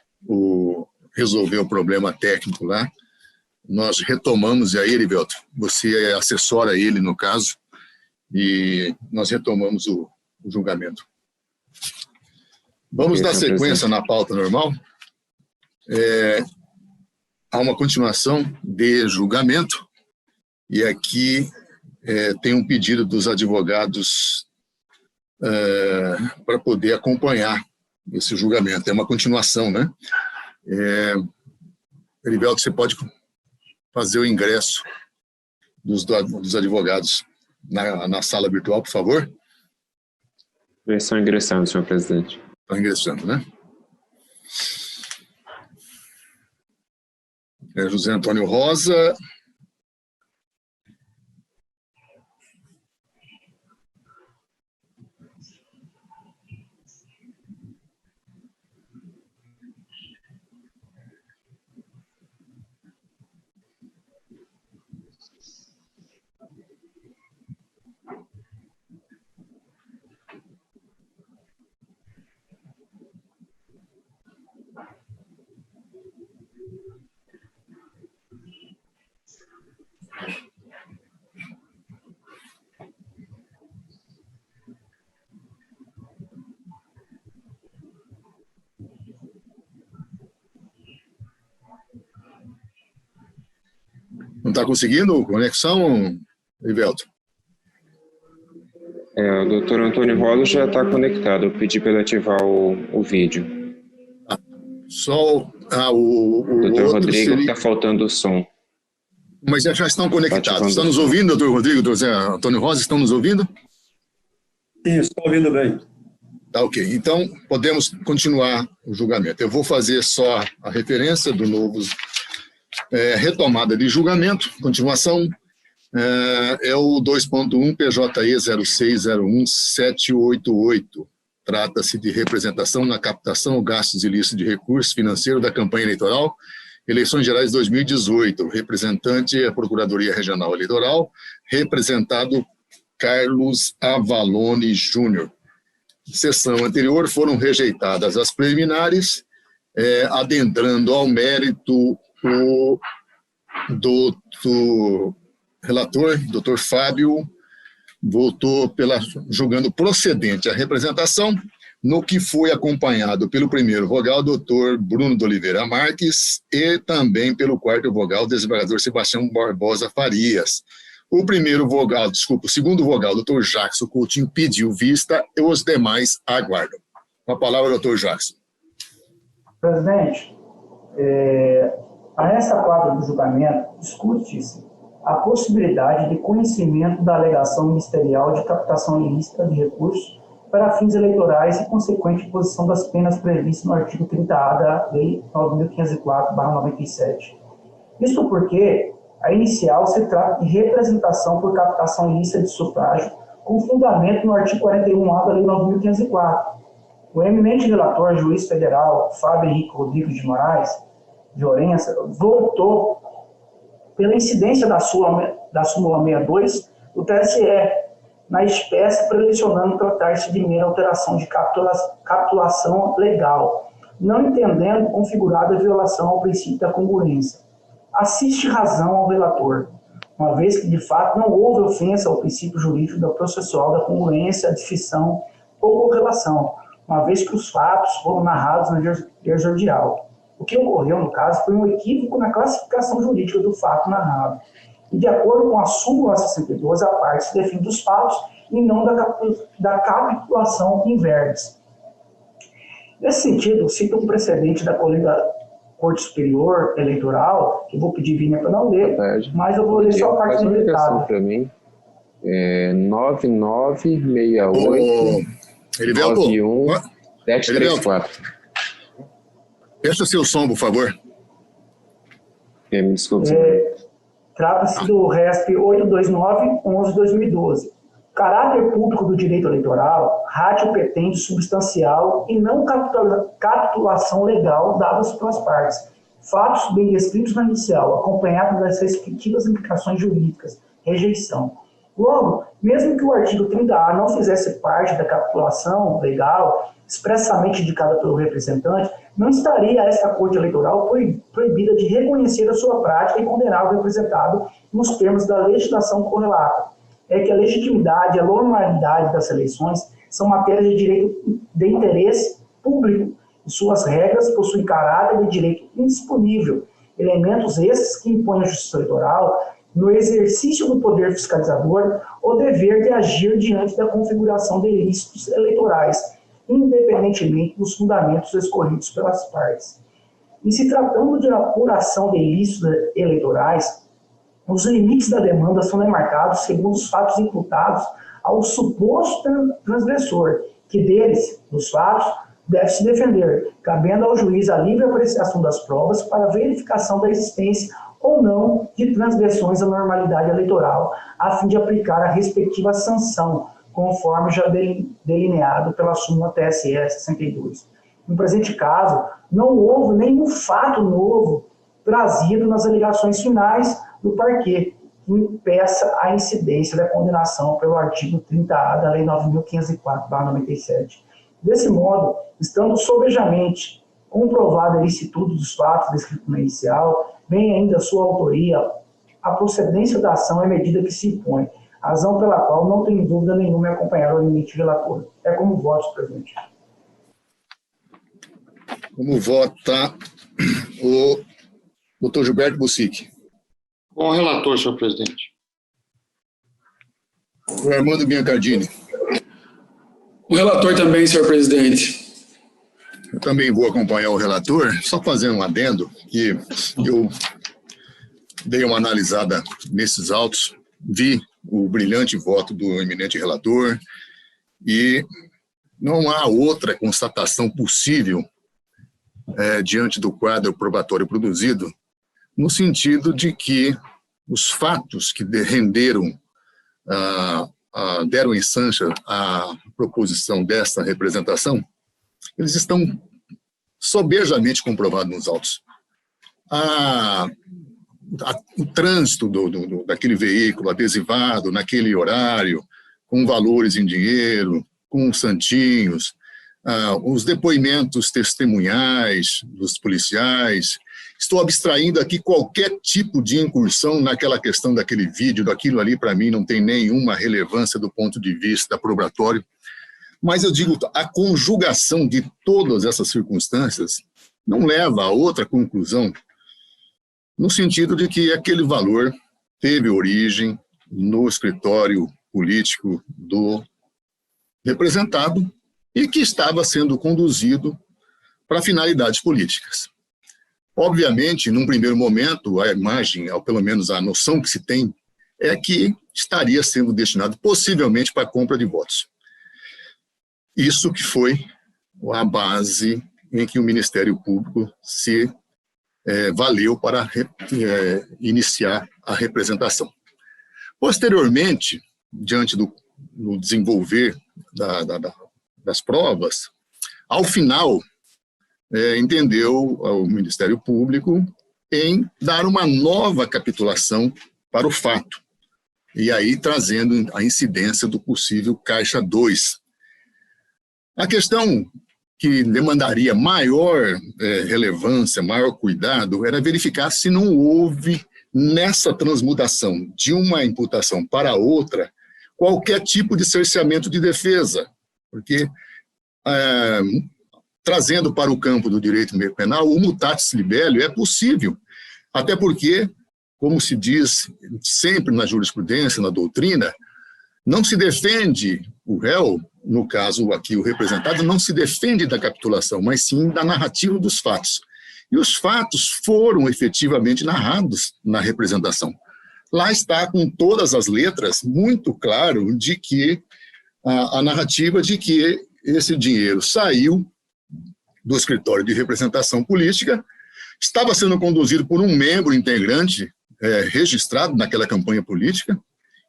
resolver o problema técnico lá, nós retomamos, e aí, Erivelto, você assessora ele no caso, e nós retomamos o julgamento. Vamos dar sequência na pauta normal. Há uma continuação de julgamento, e aqui tem um pedido dos advogados para poder acompanhar esse julgamento. É uma continuação, né? Erivelto, você pode fazer o ingresso dos advogados na sala virtual, por favor? Eles estão ingressando, senhor presidente. Estão ingressando, né? José Antônio Rosa. Não está conseguindo conexão, Erivelto? O doutor Antônio Rosa já está conectado. Eu pedi para ele ativar o vídeo. O doutor Rodrigo está faltando o som. Mas já estão conectados. Estão nos ouvindo, doutor Rodrigo, doutor Antônio Rosa, estão nos ouvindo? Sim, estou ouvindo bem. Tá, ok. Então, podemos continuar o julgamento. Eu vou fazer só a referência do novo retomada de julgamento, continuação, é o 2.1 PJE 0601788. Trata-se de representação na captação ou gastos ilícitos de recursos financeiros da campanha eleitoral, eleições gerais 2018. Representante é a Procuradoria Regional Eleitoral, representado Carlos Avalone Júnior. Sessão anterior foram rejeitadas as preliminares, adentrando ao mérito do relator, doutor Fábio, votou julgando procedente a representação, no que foi acompanhado pelo primeiro vogal, doutor Bruno de Oliveira Marques, e também pelo quarto vogal, desembargador Sebastião Barbosa Farias. O segundo vogal, doutor Jackson Coutinho, pediu vista, e os demais aguardam. Com a palavra, doutor Jackson. Presidente, a esta quadra do julgamento, discute-se a possibilidade de conhecimento da alegação ministerial de captação ilícita de recursos para fins eleitorais e consequente imposição das penas previstas no artigo 30A da Lei 9.504/97. Isto porque a inicial se trata de representação por captação ilícita de sufrágio, com fundamento no artigo 41A da Lei 9.504. O eminente relator, juiz federal Fábio Henrique Rodrigues de Moraes, de Ourense, voltou pela incidência da súmula 62 do TSE, na espécie prelecionando tratar-se de mera alteração de capitulação legal, não entendendo configurada a violação ao princípio da congruência. Assiste razão ao relator, uma vez que, de fato, não houve ofensa ao princípio jurídico da processual da congruência, adição ou correlação, uma vez que os fatos foram narrados na exordial. O que ocorreu, no caso, foi um equívoco na classificação jurídica do fato narrado. E, de acordo com a súmula 62, a parte se define dos fatos e não da capitulação em verbis. Nesse sentido, cito um precedente da colega Corte Superior Eleitoral, que eu vou pedir Vina para não ler, mas eu vou ler só a parte do detalhe. Para mim, 9968 91734. Fecha seu som, por favor. Me desculpe. Trata-se do RESP 829/11/2012. Caráter público do direito eleitoral, ratio petente substancial e não capitulação legal dadas pelas partes. Fatos bem descritos na inicial, acompanhados das respectivas implicações jurídicas. Rejeição. Logo, mesmo que o artigo 30A não fizesse parte da capitulação legal, expressamente indicada pelo representante, não estaria esta Corte Eleitoral proibida de reconhecer a sua prática e condenar o representado nos termos da legislação correlata. É que a legitimidade e a normalidade das eleições são matérias de direito de interesse público e suas regras possuem caráter de direito indisponível, elementos esses que impõem à Justiça Eleitoral, no exercício do poder fiscalizador, o dever de agir diante da configuração de ilícitos eleitorais, independentemente dos fundamentos escolhidos pelas partes. E se tratando de apuração de ilícitos eleitorais, os limites da demanda são demarcados segundo os fatos imputados ao suposto transgressor, que deles, dos fatos, deve se defender, cabendo ao juiz a livre apreciação das provas para verificação da existência ou não de transgressões à normalidade eleitoral, a fim de aplicar a respectiva sanção, conforme já delineado pela súmula TSE 62. No presente caso, não houve nenhum fato novo trazido nas alegações finais do parquê, que impeça a incidência da condenação pelo artigo 30A da Lei 9.504/97. Desse modo, estando sobejamente comprovada a ilicitude dos fatos descritos na inicial, bem ainda a sua autoria, a procedência da ação é medida que se impõe, razão pela qual não tem dúvida nenhuma em acompanhar o limite relator. É como voto, presidente. Como vota o doutor Gilberto Bussic? Com o relator, senhor presidente. O Armando Biancardini? O relator também, senhor presidente. Eu também vou acompanhar o relator, só fazendo um adendo, que eu dei uma analisada nesses autos, vi o brilhante voto do eminente relator e não há outra constatação possível diante do quadro probatório produzido, no sentido de que os fatos que renderam, deram ensancha à proposição desta representação, eles estão sobejamente comprovados nos autos. O trânsito daquele veículo adesivado naquele horário, com valores em dinheiro, com santinhos, os depoimentos testemunhais dos policiais. Estou abstraindo aqui qualquer tipo de incursão naquela questão daquele vídeo, daquilo ali, para mim, não tem nenhuma relevância do ponto de vista probatório. Mas eu digo, a conjugação de todas essas circunstâncias não leva a outra conclusão, no sentido de que aquele valor teve origem no escritório político do representado e que estava sendo conduzido para finalidades políticas. Obviamente, num primeiro momento, a imagem, ou pelo menos a noção que se tem, é que estaria sendo destinado possivelmente para a compra de votos. Isso que foi a base em que o Ministério Público se valeu para iniciar a representação. Posteriormente, diante do desenvolver das provas, ao final, entendeu o Ministério Público em dar uma nova capitulação para o fato, e aí trazendo a incidência do possível Caixa 2. A questão que demandaria maior relevância, maior cuidado, era verificar se não houve, nessa transmutação de uma imputação para outra, qualquer tipo de cerceamento de defesa, porque, trazendo para o campo do direito penal, o mutatis libelli é possível, até porque, como se diz sempre na jurisprudência, na doutrina, não se defende o réu, no caso aqui o representado, não se defende da capitulação, mas sim da narrativa dos fatos. E os fatos foram efetivamente narrados na representação. Lá está, com todas as letras, muito claro de que a narrativa de que esse dinheiro saiu do escritório de representação política, estava sendo conduzido por um membro integrante registrado naquela campanha política,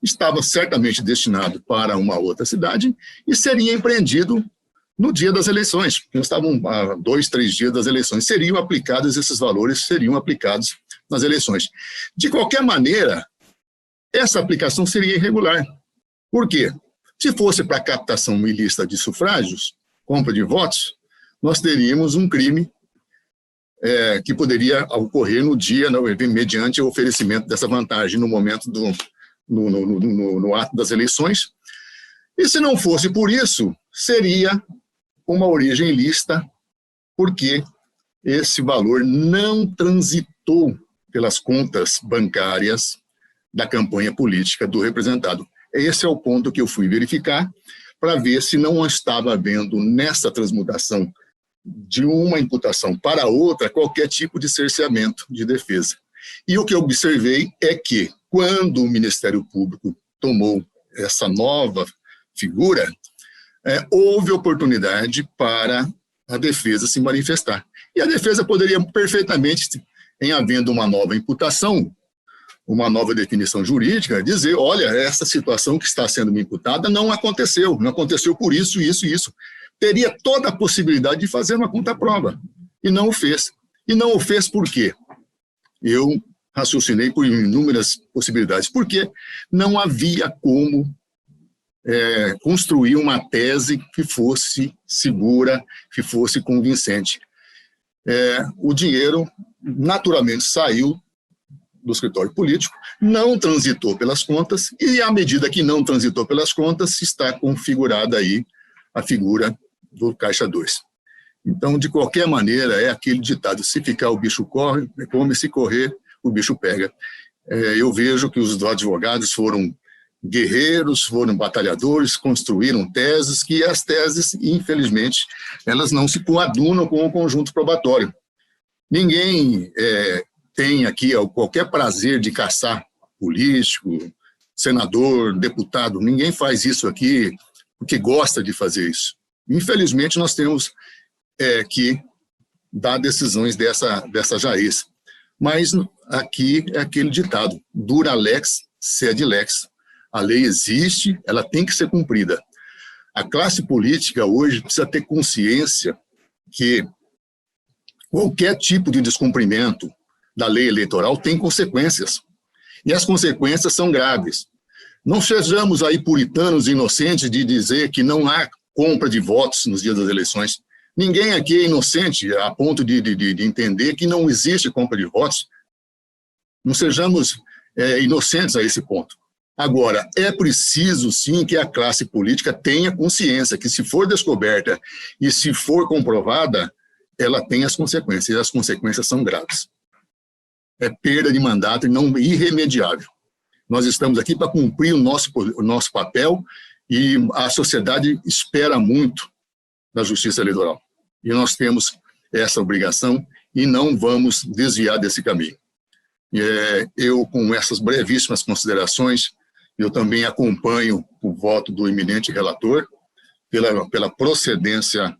estava certamente destinado para uma outra cidade e seria empreendido no dia das eleições. Estavam há 2, 3 dias das eleições. Seriam aplicados esses valores, seriam aplicados nas eleições. De qualquer maneira, essa aplicação seria irregular. Por quê? Se fosse para captação ilícita de sufrágios, compra de votos, nós teríamos um crime que poderia ocorrer no dia, mediante o oferecimento dessa vantagem no momento no ato das eleições. E se não fosse por isso, seria uma origem ilícita, porque esse valor não transitou pelas contas bancárias da campanha política do representado. Esse é o ponto que eu fui verificar para ver se não estava havendo nessa transmutação de uma imputação para outra qualquer tipo de cerceamento de defesa. E o que eu observei é que, quando o Ministério Público tomou essa nova figura, houve oportunidade para a defesa se manifestar. E a defesa poderia perfeitamente, em havendo uma nova imputação, uma nova definição jurídica, dizer, olha, essa situação que está sendo me imputada não aconteceu por isso, isso e isso. Teria toda a possibilidade de fazer uma contraprova, e não o fez. E não o fez por quê? Eu raciocinei por inúmeras possibilidades, porque não havia como construir uma tese que fosse segura, que fosse convincente. O dinheiro, naturalmente, saiu do escritório político, não transitou pelas contas, e à medida que não transitou pelas contas, está configurada aí a figura do Caixa 2. Então, de qualquer maneira, é aquele ditado, se ficar o bicho corre, come, se correr, o bicho pega. Eu vejo que os advogados foram guerreiros, foram batalhadores, construíram teses, que as teses, infelizmente, elas não se coadunam com o conjunto probatório. Ninguém tem aqui qualquer prazer de caçar político, senador, deputado, ninguém faz isso aqui porque gosta de fazer isso. Infelizmente, nós temos que dar decisões dessa jaez. Mas aqui é aquele ditado, dura lex, sed lex. A lei existe, ela tem que ser cumprida. A classe política hoje precisa ter consciência que qualquer tipo de descumprimento da lei eleitoral tem consequências. E as consequências são graves. Não sejamos aí puritanos e inocentes de dizer que não há compra de votos nos dias das eleições. Ninguém aqui é inocente a ponto de entender que não existe compra de votos. Não sejamos inocentes a esse ponto. Agora, é preciso, sim, que a classe política tenha consciência que, se for descoberta e se for comprovada, ela tem as consequências, e as consequências são graves. É perda de mandato e não irremediável. Nós estamos aqui para cumprir o nosso papel e a sociedade espera muito da justiça eleitoral. E nós temos essa obrigação e não vamos desviar desse caminho. Eu, com essas brevíssimas considerações, eu também acompanho o voto do eminente relator pela procedência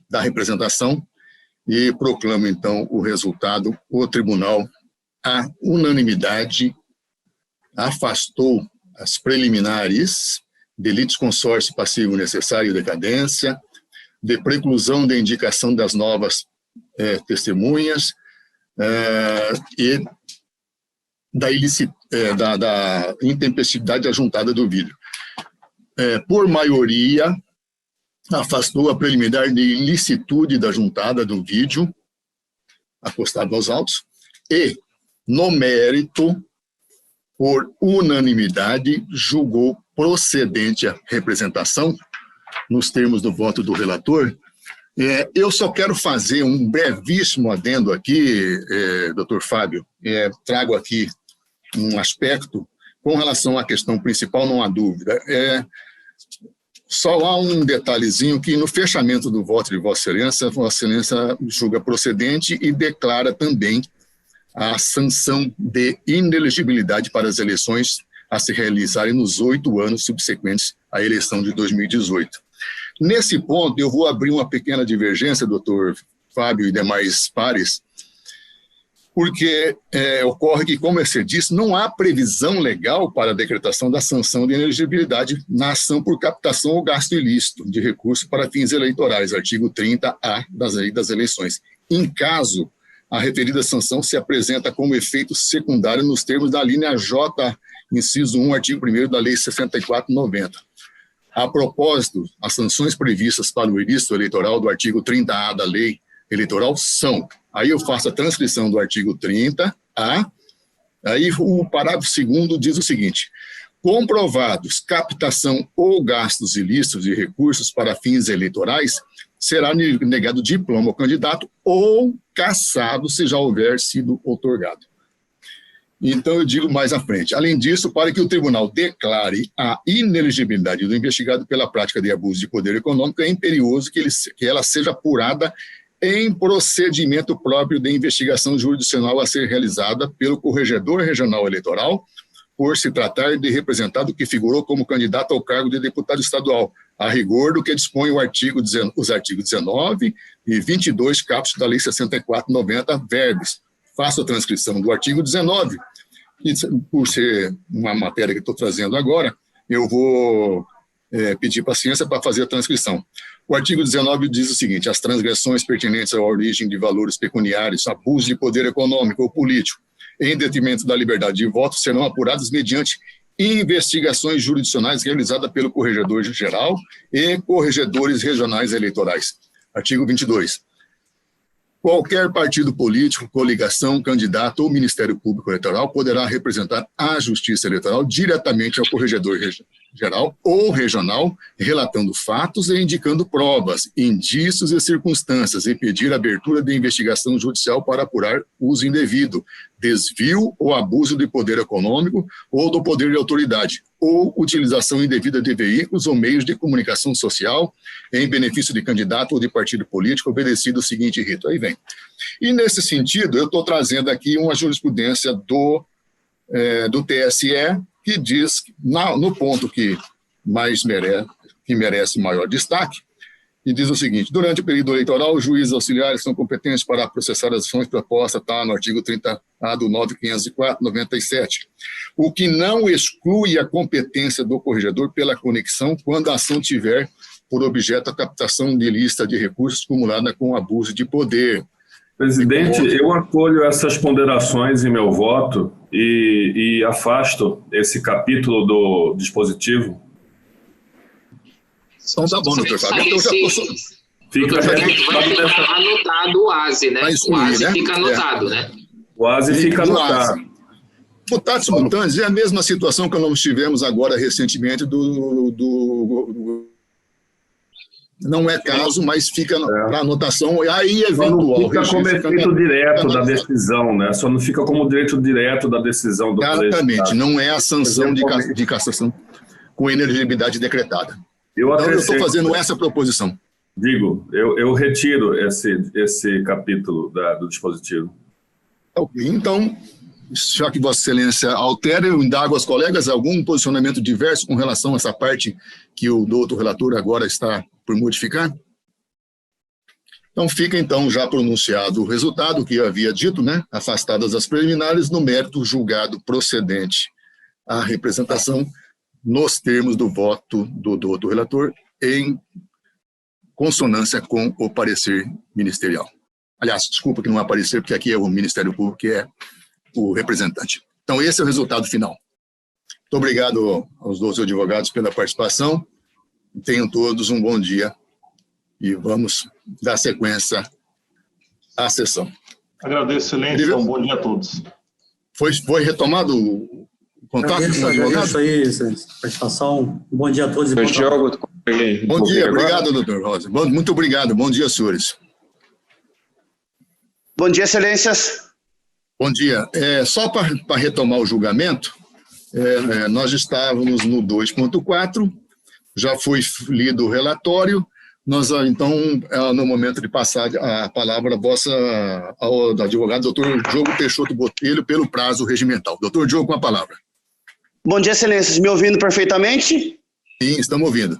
da representação e proclamo, então, o resultado. O tribunal, à unanimidade, afastou as preliminares de litisconsórcio passivo necessário e decadência, de preclusão da indicação das novas testemunhas e da intempestividade ajuntada do vídeo. Por maioria, afastou a preliminar de ilicitude da juntada do vídeo, acostado aos autos, e, no mérito, por unanimidade, julgou procedente a representação, nos termos do voto do relator. Eu só quero fazer um brevíssimo adendo aqui, doutor Fábio. Trago aqui um aspecto com relação à questão principal, não há dúvida. Só há um detalhezinho que no fechamento do voto de Vossa Excelência julga procedente e declara também a sanção de inelegibilidade para as eleições a se realizarem nos 8 anos subsequentes à eleição de 2018. Nesse ponto, eu vou abrir uma pequena divergência, doutor Fábio e demais pares, porque ocorre que, como você disse, não há previsão legal para a decretação da sanção de inelegibilidade na ação por captação ou gasto ilícito de recursos para fins eleitorais, artigo 30A das Leis das Eleições. Em caso, a referida sanção se apresenta como efeito secundário nos termos da linha J, inciso 1, artigo 1º da Lei 64/90. A propósito, as sanções previstas para o ilícito eleitoral do artigo 30A da Lei Eleitoral são, aí eu faço a transcrição do artigo 30A, aí o parágrafo 2º diz o seguinte: comprovados captação ou gastos ilícitos de recursos para fins eleitorais, será negado diploma ao candidato ou cassado se já houver sido outorgado. Então, eu digo mais à frente. Além disso, para que o tribunal declare a inelegibilidade do investigado pela prática de abuso de poder econômico, é imperioso que ela seja apurada em procedimento próprio de investigação jurisdicional a ser realizada pelo Corregedor Regional Eleitoral, por se tratar de representado que figurou como candidato ao cargo de deputado estadual, a rigor do que dispõe os artigos 19 e 22, caput da Lei 64/90, verbis. Faço a transcrição do artigo 19, e por ser uma matéria que estou trazendo agora, eu vou pedir paciência para fazer a transcrição. O artigo 19 diz o seguinte: as transgressões pertinentes à origem de valores pecuniários, abuso de poder econômico ou político, em detrimento da liberdade de voto, serão apuradas mediante investigações jurisdicionais realizadas pelo Corregedor-Geral e Corregedores Regionais Eleitorais. Artigo 22. Qualquer partido político, coligação, candidato ou Ministério Público Eleitoral poderá representar a Justiça Eleitoral diretamente ao Corregedor-Geral ou Regional, relatando fatos e indicando provas, indícios e circunstâncias, e pedir abertura de investigação judicial para apurar uso indevido, desvio ou abuso de poder econômico ou do poder de autoridade, ou utilização indevida de veículos ou meios de comunicação social em benefício de candidato ou de partido político, obedecido o seguinte rito. Aí vem. E, nesse sentido, eu estou trazendo aqui uma jurisprudência do TSE, que diz, no ponto que merece maior destaque, e diz o seguinte: durante o período eleitoral, os juízes auxiliares são competentes para processar as ações propostas, está no artigo 30A do 9504/97, o que não exclui a competência do corregedor pela conexão quando a ação tiver por objeto a captação de lista de recursos acumulada com abuso de poder. Presidente, eu acolho essas ponderações em meu voto e afasto esse capítulo do dispositivo. Então tá bom, doutor Fábio. Fica anotado o ASE, né? O ASE, né? Fica anotado, né? O ASE fica anotado. Mutatis mutandis é a mesma situação que nós tivemos agora recentemente não é caso, mas fica na anotação, aí é eventual. Só não fica como efeito direto da decisão, né? Só não fica como direito direto da decisão do presidente. Exatamente, não é a sanção de cassação com inelegibilidade decretada. Então, eu estou fazendo essa proposição. Digo, eu retiro esse capítulo do dispositivo. Ok, então, já que Vossa Excelência altera, eu indago aos colegas algum posicionamento diverso com relação a essa parte que o doutor relator agora está por modificar? Então, fica então já pronunciado o resultado que eu havia dito, né? Afastadas as preliminares, no mérito julgado procedente a representação nos termos do voto do doutor relator em consonância com o parecer ministerial. Aliás, desculpa que não vai aparecer, porque aqui é o Ministério Público que é o representante. Então, esse é o resultado final. Muito obrigado aos 12 advogados pela participação. Tenham todos um bom dia e vamos dar sequência à sessão. Agradeço, excelente. Um bom dia a todos. Foi retomado o contato com o advogado? Agradeço aí, participação. Bom dia a todos. Bom dia, obrigado, doutor Rosa. Muito obrigado, bom dia, senhores. Bom dia, excelências. Bom dia. Só para retomar o julgamento, nós estávamos no 2.4, já foi lido o relatório, nós, então, no momento de passar a palavra ao advogado, doutor Diogo Peixoto Botelho, pelo prazo regimental. Doutor Diogo, com a palavra. Bom dia, excelências. Me ouvindo perfeitamente? Sim, estamos ouvindo.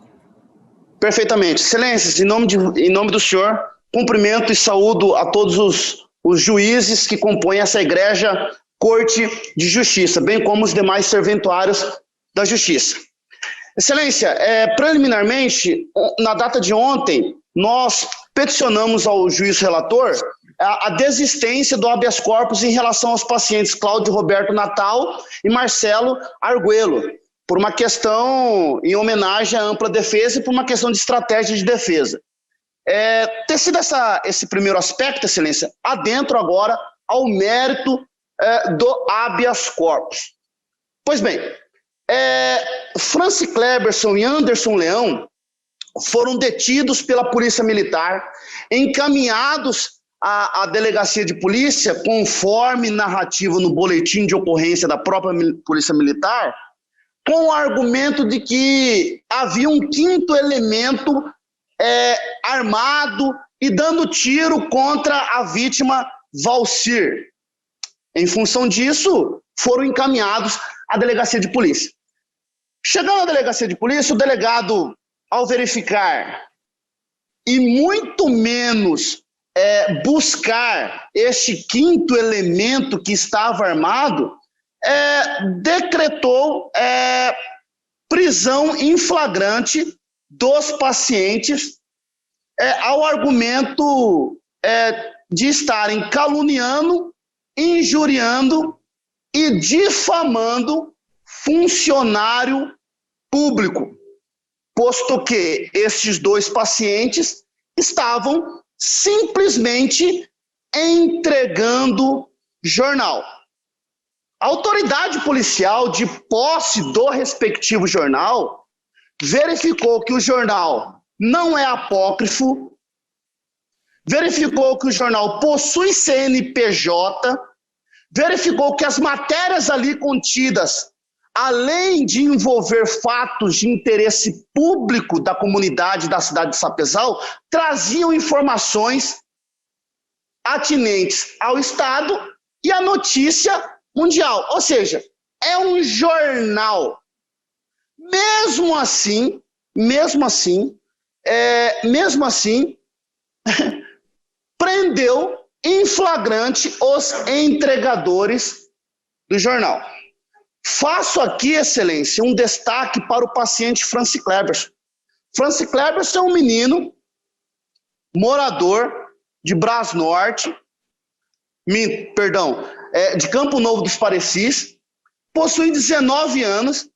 Perfeitamente. Excelências, em nome do senhor, cumprimento e saúdo a todos os juízes que compõem essa egrégia Corte de Justiça, bem como os demais serventuários da Justiça. Excelência, preliminarmente, na data de ontem, nós peticionamos ao juiz relator a desistência do habeas corpus em relação aos pacientes Cláudio Roberto Natal e Marcelo Arguello, por uma questão em homenagem à ampla defesa e por uma questão de estratégia de defesa. Tecido esse primeiro aspecto, excelência, adentro agora ao mérito do habeas corpus. Pois bem, Franci Kleberson e Anderson Leão foram detidos pela Polícia Militar, encaminhados à delegacia de polícia, conforme narrativa no boletim de ocorrência da própria Polícia Militar, com o argumento de que havia um quinto elemento armado e dando tiro contra a vítima Valcir. Em função disso, foram encaminhados à delegacia de polícia. Chegando à delegacia de polícia, o delegado, ao verificar e muito menos buscar este quinto elemento que estava armado, decretou prisão em flagrante dos pacientes ao argumento de estarem caluniando, injuriando e difamando funcionário público, posto que estes dois pacientes estavam simplesmente entregando jornal. A autoridade policial, de posse do respectivo jornal, verificou que o jornal não é apócrifo, verificou que o jornal possui CNPJ, verificou que as matérias ali contidas, além de envolver fatos de interesse público da comunidade da cidade de Sapezal, traziam informações atinentes ao Estado e à notícia mundial. Ou seja, é um jornal. Mesmo assim, prendeu em flagrante os entregadores do jornal. Faço aqui, excelência, um destaque para o paciente Franci Kleberson. Franci Kleberson é um menino morador de Brás Norte, de Campo Novo dos Parecis, possui 19 anos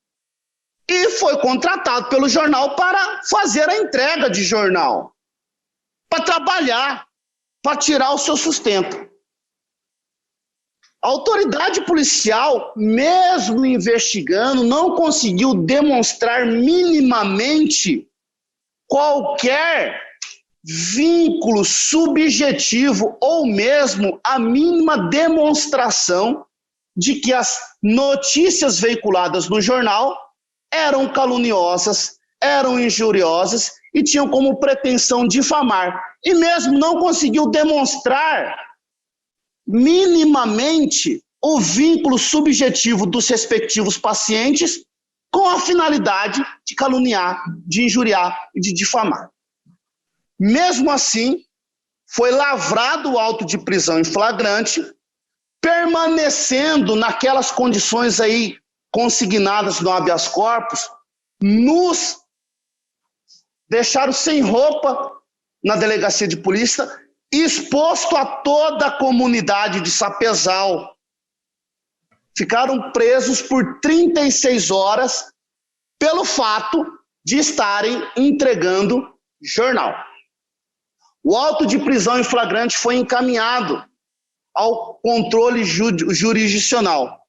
e foi contratado pelo jornal para fazer a entrega de jornal, para trabalhar, para tirar o seu sustento. A autoridade policial, mesmo investigando, não conseguiu demonstrar minimamente qualquer vínculo subjetivo ou mesmo a mínima demonstração de que as notícias veiculadas no jornal eram caluniosas, eram injuriosas e tinham como pretensão difamar. E mesmo não conseguiu demonstrar minimamente o vínculo subjetivo dos respectivos pacientes com a finalidade de caluniar, de injuriar e de difamar. Mesmo assim, foi lavrado o auto de prisão em flagrante, permanecendo naquelas condições aí consignadas no habeas corpus, nos deixaram sem roupa na delegacia de polícia, exposto a toda a comunidade de Sapezal. Ficaram presos por 36 horas pelo fato de estarem entregando jornal. O auto de prisão em flagrante foi encaminhado ao controle jurisdicional.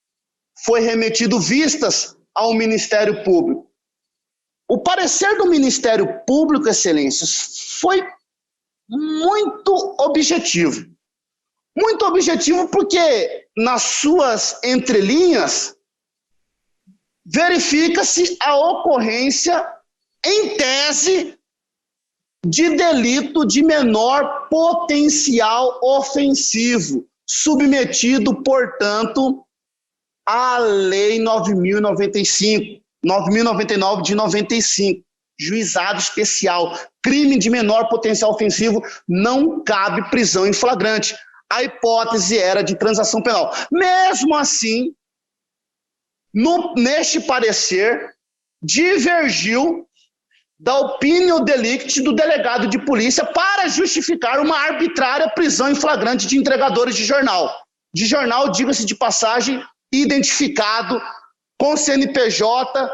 Foi remetido vistas ao Ministério Público. O parecer do Ministério Público, Excelências, foi muito objetivo. Muito objetivo porque, nas suas entrelinhas, verifica-se a ocorrência, em tese, de delito de menor potencial ofensivo, submetido, portanto, à Lei 9.099 de 95, juizado especial. Crime de menor potencial ofensivo, não cabe prisão em flagrante. A hipótese era de transação penal. Mesmo assim, neste parecer, divergiu da opinião delicti do delegado de polícia para justificar uma arbitrária prisão em flagrante de entregadores de jornal. De jornal, diga-se de passagem, identificado com CNPJ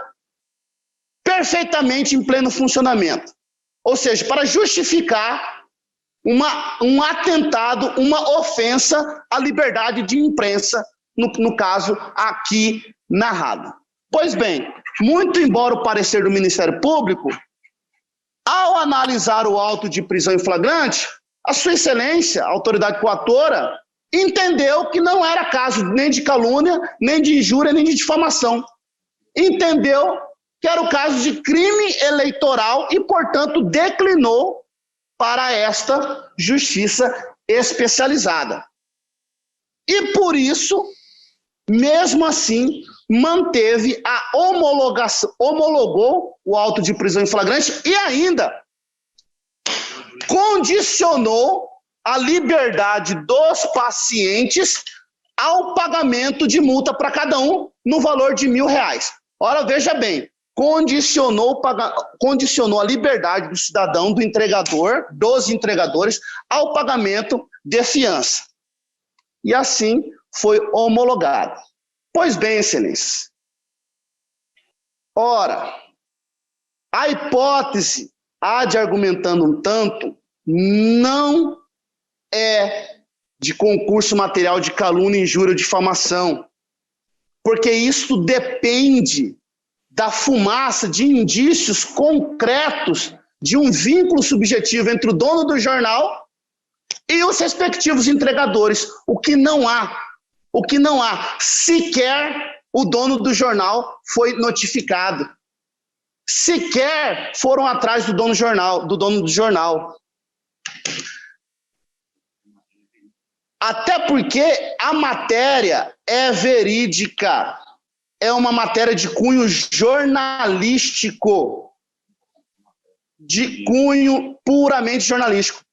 perfeitamente em pleno funcionamento. Ou seja, para justificar um atentado, uma ofensa à liberdade de imprensa, no caso aqui narrado. Pois bem, muito embora o parecer do Ministério Público, ao analisar o auto de prisão em flagrante, a Sua Excelência, a autoridade coatora, entendeu que não era caso nem de calúnia, nem de injúria, nem de difamação. Entendeu que era o caso de crime eleitoral e, portanto, declinou para esta justiça especializada. E, por isso, mesmo assim, manteve a homologação, homologou o auto de prisão em flagrante e ainda condicionou a liberdade dos pacientes ao pagamento de multa para cada um no valor de R$1.000. Ora, veja bem, condicionou a liberdade do cidadão, do entregador, dos entregadores, ao pagamento de fiança. E assim foi homologado. Pois bem, Excelência. Ora, a hipótese há de argumentando um tanto não é de concurso material de calúnia, injúria ou difamação, porque isso depende da fumaça de indícios concretos de um vínculo subjetivo entre o dono do jornal e os respectivos entregadores, o que não há. Sequer o dono do jornal foi notificado. Sequer foram atrás do dono do jornal. Até porque a matéria é verídica. É uma matéria de cunho jornalístico. De cunho puramente jornalístico.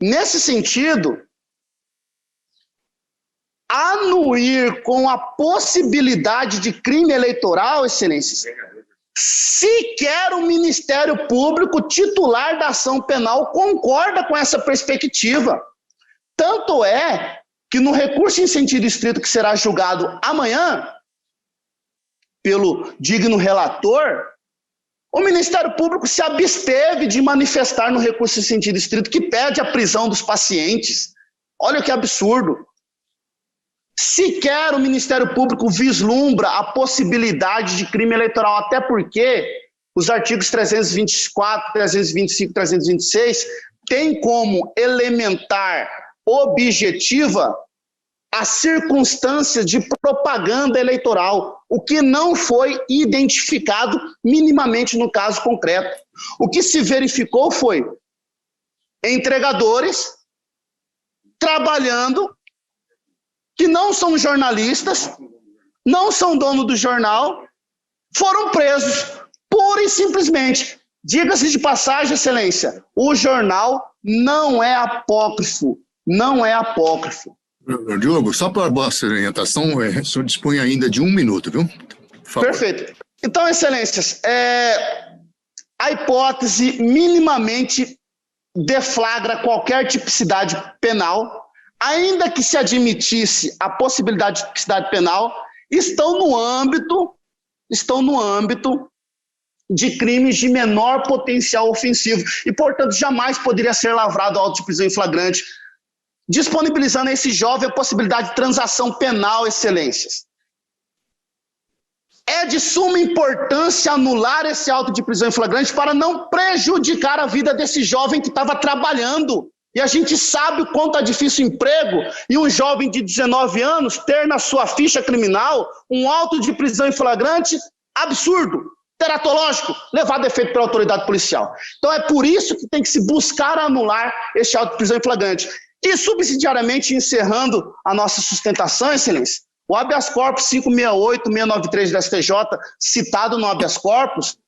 Nesse sentido, anuir com a possibilidade de crime eleitoral, Excelências, sequer o Ministério Público, titular da ação penal, concorda com essa perspectiva. Tanto é que no recurso em sentido estrito que será julgado amanhã, pelo digno relator, o Ministério Público se absteve de manifestar no recurso em sentido estrito que pede a prisão dos pacientes. Olha que absurdo. Sequer o Ministério Público vislumbra a possibilidade de crime eleitoral, até porque os artigos 324, 325 e 326 têm como elementar objetiva a circunstância de propaganda eleitoral, o que não foi identificado minimamente no caso concreto. O que se verificou foi entregadores trabalhando que não são jornalistas, não são dono do jornal, foram presos, pura e simplesmente. Diga-se de passagem, excelência, o jornal não é apócrifo, não é apócrifo. Diogo, só para a vossa orientação, o senhor dispõe ainda de 1 minuto, viu? Perfeito. Então, excelências, a hipótese minimamente deflagra qualquer tipicidade penal, ainda que se admitisse a possibilidade de tipicidade penal, estão no âmbito de crimes de menor potencial ofensivo e, portanto, jamais poderia ser lavrado auto de prisão em flagrante, disponibilizando a esse jovem a possibilidade de transação penal, excelências. É de suma importância anular esse auto de prisão em flagrante para não prejudicar a vida desse jovem que estava trabalhando. E a gente sabe o quanto é difícil o emprego e um jovem de 19 anos ter na sua ficha criminal um auto de prisão em flagrante absurdo, teratológico, levado a efeito pela autoridade policial. Então é por isso que tem que se buscar anular esse auto de prisão em flagrante. E subsidiariamente, encerrando a nossa sustentação, excelência, o habeas corpus 568-693 do STJ, citado no habeas corpus,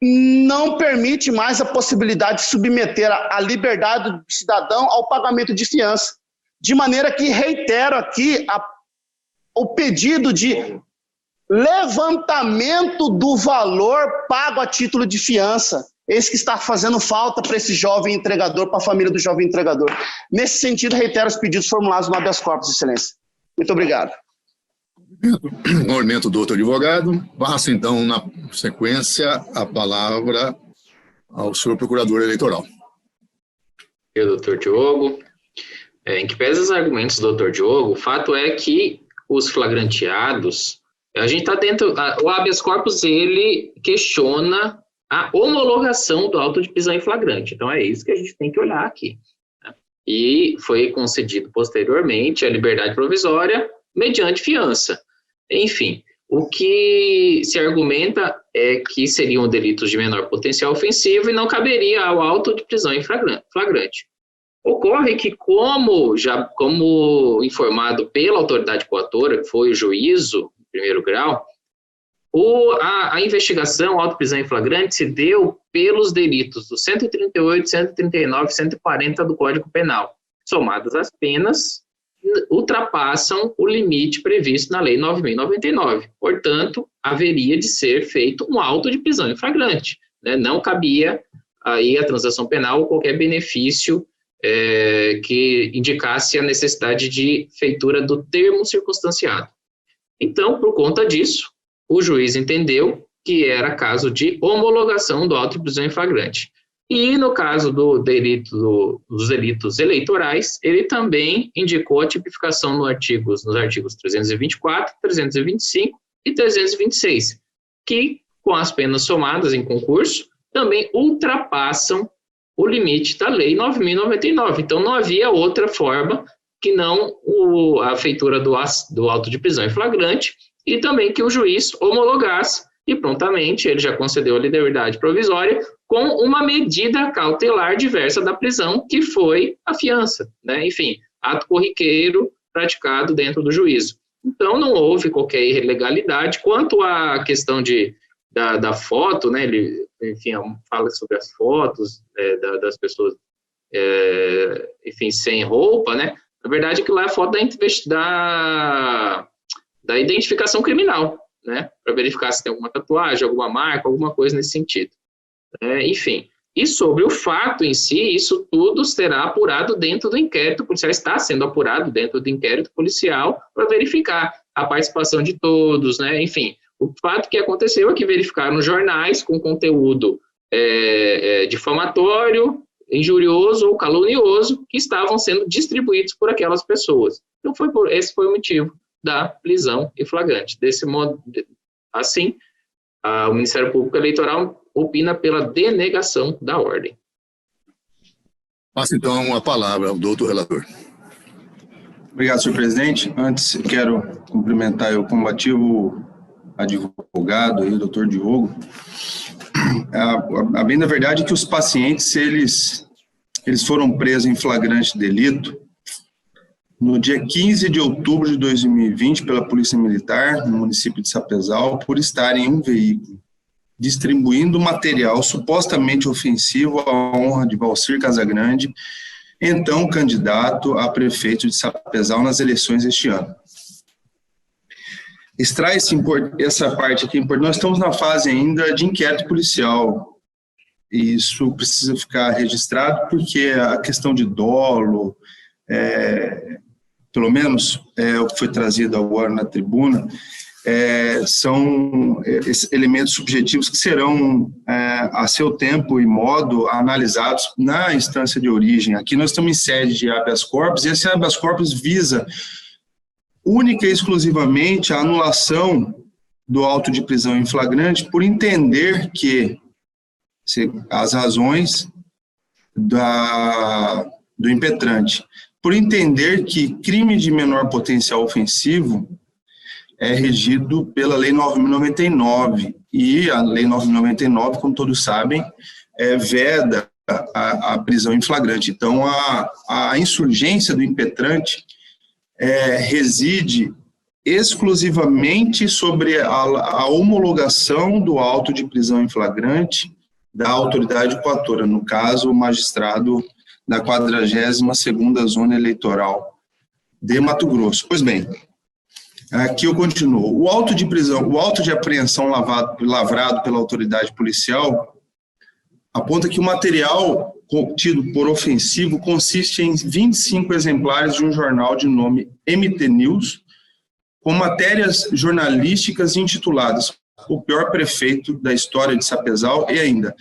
não permite mais a possibilidade de submeter a liberdade do cidadão ao pagamento de fiança. De maneira que reitero aqui o pedido de levantamento do valor pago a título de fiança. Esse que está fazendo falta para esse jovem entregador, para a família do jovem entregador. Nesse sentido, reitero os pedidos formulados no habeas corpus, excelência. Muito obrigado. Cumprimento do outro advogado. Passo, então, na sequência, a palavra ao senhor procurador eleitoral. Eu, doutor Diogo. Em que pese os argumentos do doutor Diogo, o fato é que os flagranteados, a gente está dentro, o habeas corpus, ele questiona a homologação do auto de prisão em flagrante. Então, é isso que a gente tem que olhar aqui. Né? E foi concedido posteriormente a liberdade provisória mediante fiança. Enfim, o que se argumenta é que seriam delitos de menor potencial ofensivo e não caberia ao auto de prisão em flagrante. Ocorre que, como informado pela autoridade coatora, que foi o juízo em primeiro grau, a investigação, a auto-prisão em flagrante, se deu pelos delitos do 138, 139 e 140 do Código Penal. Somadas as penas, ultrapassam o limite previsto na Lei 9.099. Portanto, haveria de ser feito um auto de prisão em flagrante. Né? Não cabia aí a transação penal ou qualquer benefício que indicasse a necessidade de feitura do termo circunstanciado. Então, por conta disso, o juiz entendeu que era caso de homologação do auto de prisão em flagrante. E no caso dos delitos eleitorais, ele também indicou a tipificação nos artigos 324, 325 e 326, que, com as penas somadas em concurso, também ultrapassam o limite da Lei 9.099. Então, não havia outra forma que não a feitura do auto de prisão em flagrante e também que o juiz homologasse, e prontamente ele já concedeu a liberdade provisória com uma medida cautelar diversa da prisão, que foi a fiança, né? Enfim, ato corriqueiro praticado dentro do juízo. Então, não houve qualquer irregalidade. Quanto à questão da foto, né? Ele, enfim, fala sobre as fotos das pessoas, enfim, sem roupa, né? Na verdade, aquilo lá é a foto da identificação criminal, né? Para verificar se tem alguma tatuagem, alguma marca, alguma coisa nesse sentido. Enfim, e sobre o fato em si, isso tudo será apurado dentro do inquérito policial, está sendo apurado dentro do inquérito policial para verificar a participação de todos, né? Enfim, o fato que aconteceu é que verificaram jornais com conteúdo difamatório, injurioso ou calunioso que estavam sendo distribuídos por aquelas pessoas. Então, esse foi o motivo da prisão em flagrante. Desse modo, assim, o Ministério Público Eleitoral opina pela denegação da ordem. Passo, então, a palavra ao doutor relator. Obrigado, senhor presidente. Antes, quero cumprimentar o combativo advogado, o doutor Diogo. A bem da verdade é que os pacientes, eles foram presos em flagrante delito no dia 15 de outubro de 2020, pela Polícia Militar, no município de Sapezal, por estar em um veículo, distribuindo material supostamente ofensivo à honra de Valcir Casagrande, então candidato a prefeito de Sapezal nas eleições deste ano. Extrai-se essa parte aqui importante. Nós estamos na fase ainda de inquérito policial, e isso precisa ficar registrado, porque a questão de dolo, pelo menos o que foi trazido agora na tribuna, são elementos subjetivos que serão, a seu tempo e modo, analisados na instância de origem. Aqui nós estamos em sede de habeas corpus, e esse habeas corpus visa única e exclusivamente a anulação do auto de prisão em flagrante por entender que as razões do impetrante, por entender que crime de menor potencial ofensivo é regido pela Lei 9.099, e a Lei 9.099, como todos sabem, veda a prisão em flagrante. Então, a insurgência do impetrante reside exclusivamente sobre a homologação do auto de prisão em flagrante da autoridade coatora, no caso, o magistrado da 42ª Zona Eleitoral de Mato Grosso. Pois bem, aqui eu continuo. O auto de prisão, o auto de apreensão lavrado pela autoridade policial aponta que o material tido por ofensivo consiste em 25 exemplares de um jornal de nome MT News, com matérias jornalísticas intituladas "O pior prefeito da história de Sapezal" e ainda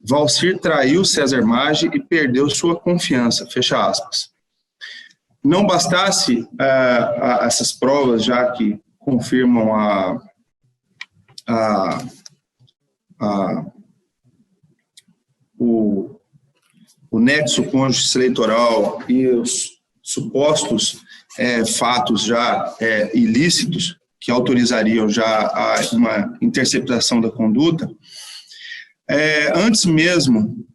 "Valcir traiu César Maggi e perdeu sua confiança", fecha aspas. Não bastasse essas provas, já que confirmam o nexo com a justiça eleitoral e os supostos fatos já ilícitos que autorizariam já uma interceptação da conduta, antes mesmo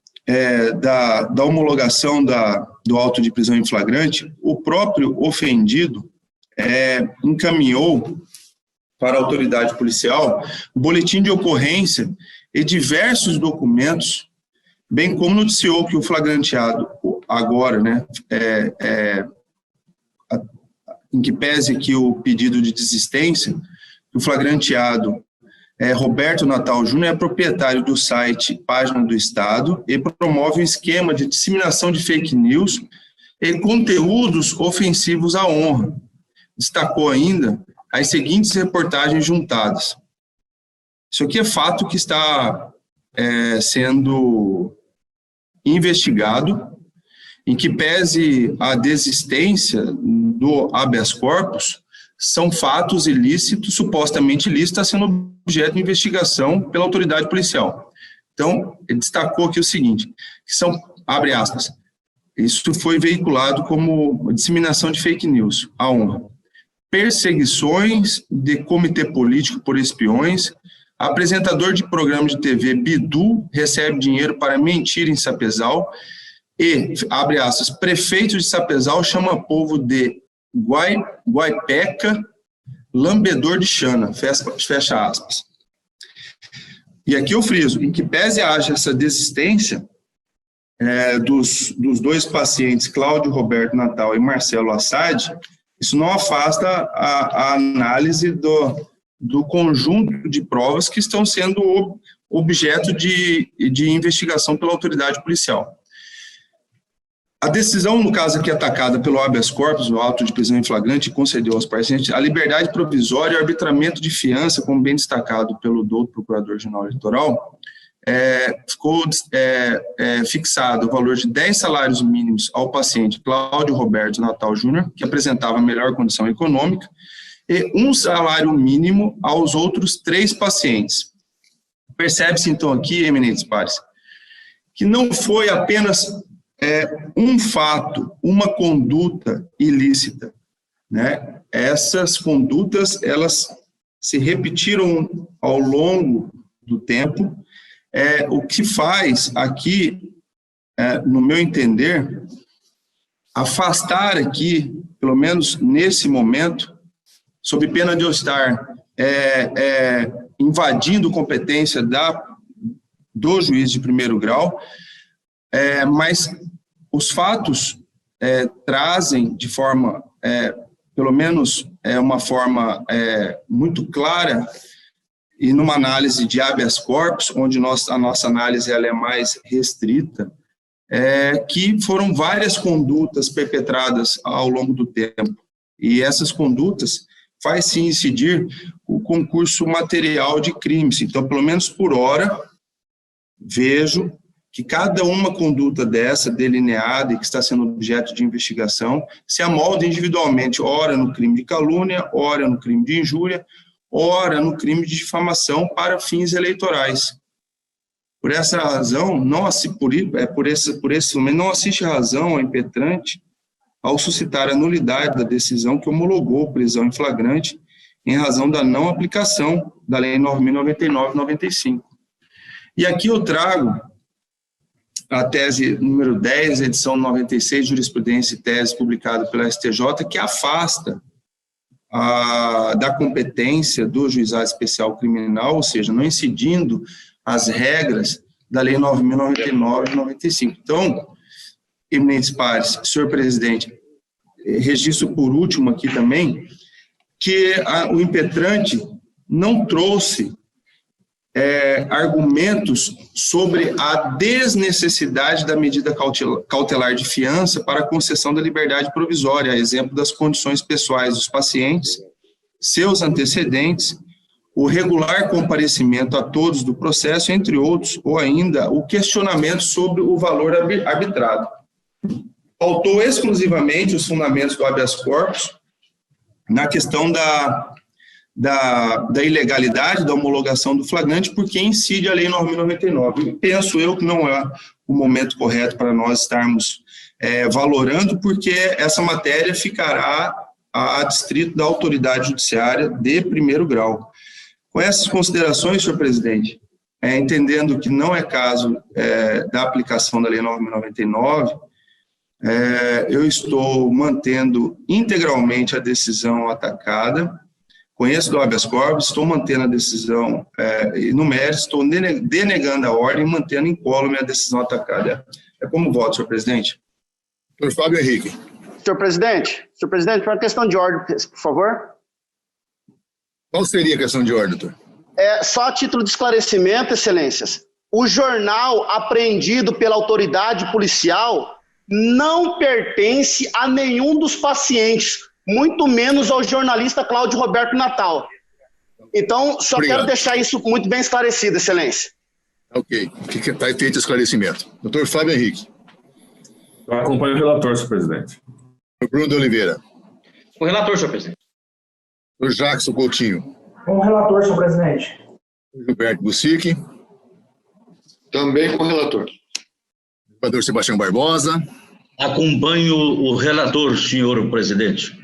da homologação do auto de prisão em flagrante, o próprio ofendido encaminhou para a autoridade policial o boletim de ocorrência e diversos documentos, bem como noticiou que o flagranteado agora, em que pese aqui o pedido de desistência, o flagranteado Roberto Natal Júnior é proprietário do site Página do Estado e promove um esquema de disseminação de fake news e conteúdos ofensivos à honra. Destacou ainda as seguintes reportagens juntadas. Isso aqui é fato que está sendo investigado, em que pese a desistência do habeas corpus, são fatos ilícitos, supostamente ilícitos, está sendo objeto de investigação pela autoridade policial. Então, ele destacou aqui o seguinte, que são, abre aspas, isso foi veiculado como disseminação de fake news, à honra. Perseguições de comitê político por espiões, apresentador de programa de TV Bidu recebe dinheiro para mentir em Sapezal e, abre aspas, prefeito de Sapezal chama povo de Guaipeca, lambedor de Xana, fecha aspas. E aqui eu friso, em que pese haja essa desistência dos dois pacientes, Cláudio Roberto Natal e Marcelo Assad, isso não afasta a análise do conjunto de provas que estão sendo objeto de investigação pela autoridade policial. A decisão, no caso aqui atacada pelo habeas corpus, o auto de prisão em flagrante, concedeu aos pacientes a liberdade provisória e o arbitramento de fiança, como bem destacado pelo doutor Procurador-Geral Eleitoral, ficou fixado o valor de 10 salários mínimos ao paciente Cláudio Roberto Natal Júnior, que apresentava melhor condição econômica, e um salário mínimo aos outros 3 pacientes. Percebe-se, então, aqui, eminentes pares, que não foi apenas um fato, uma conduta ilícita, né? Essas condutas, elas se repetiram ao longo do tempo, o que faz aqui, no meu entender, afastar aqui pelo menos nesse momento, sob pena de eu estar invadindo competência do juiz de primeiro grau, mas os fatos trazem de forma, pelo menos uma forma muito clara, e numa análise de habeas corpus, onde a nossa análise ela é mais restrita, que foram várias condutas perpetradas ao longo do tempo, e essas condutas faz-se incidir o concurso material de crimes. Então, pelo menos por hora, vejo que cada uma conduta dessa, delineada e que está sendo objeto de investigação, se amolda individualmente, ora no crime de calúnia, ora no crime de injúria, ora no crime de difamação para fins eleitorais. Por essa razão, não assiste razão ao impetrante ao suscitar a nulidade da decisão que homologou prisão em flagrante em razão da não aplicação da Lei 9.099/95. E aqui eu trago a tese número 10, edição 96, jurisprudência e tese publicada pela STJ, que afasta da competência do juizado especial criminal, ou seja, não incidindo as regras da Lei 9.099/95. Então, eminentes pares, senhor presidente, registro por último aqui também, que o impetrante não trouxe argumentos sobre a desnecessidade da medida cautelar de fiança para a concessão da liberdade provisória, a exemplo das condições pessoais dos pacientes, seus antecedentes, o regular comparecimento a todos do processo, entre outros, ou ainda o questionamento sobre o valor arbitrado. Faltou exclusivamente os fundamentos do habeas corpus na questão da ilegalidade da homologação do flagrante, porque incide a Lei 9.099. Penso eu que não é o momento correto para nós estarmos valorando, porque essa matéria ficará a distrito da autoridade judiciária de primeiro grau. Com essas considerações, senhor presidente, entendendo que não é caso da aplicação da Lei 9.099, eu estou mantendo integralmente a decisão atacada, conheço do habeas corpus, estou mantendo a decisão no mérito, estou denegando a ordem e mantendo incólume a decisão atacada. É como voto, senhor presidente. Senhor Fábio Henrique. Senhor presidente, por uma questão de ordem, por favor. Qual seria a questão de ordem, doutor? Só a título de esclarecimento, excelências, o jornal apreendido pela autoridade policial não pertence a nenhum dos pacientes, muito menos ao jornalista Cláudio Roberto Natal. Então, só Obrigado. Quero deixar isso muito bem esclarecido, excelência. Ok, está feito o esclarecimento. Doutor Fábio Henrique. Eu acompanho o relator, senhor presidente. Bruno de Oliveira. O relator, senhor presidente. O Jackson Coutinho. Com o relator, senhor presidente. Gilberto Bussic. Também com o relator. Senador Sebastião Barbosa. Acompanho o relator, senhor presidente.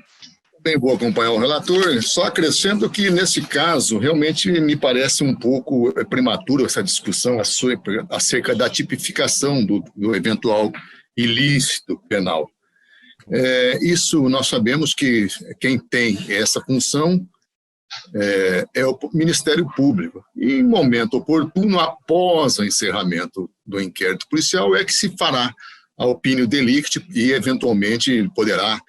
Também vou acompanhar o relator. Só acrescento que, nesse caso, realmente me parece um pouco prematuro essa discussão acerca da tipificação do eventual ilícito penal. Isso nós sabemos que quem tem essa função é o Ministério Público. E em momento oportuno, após o encerramento do inquérito policial, é que se fará a opinio delicti e, eventualmente, poderá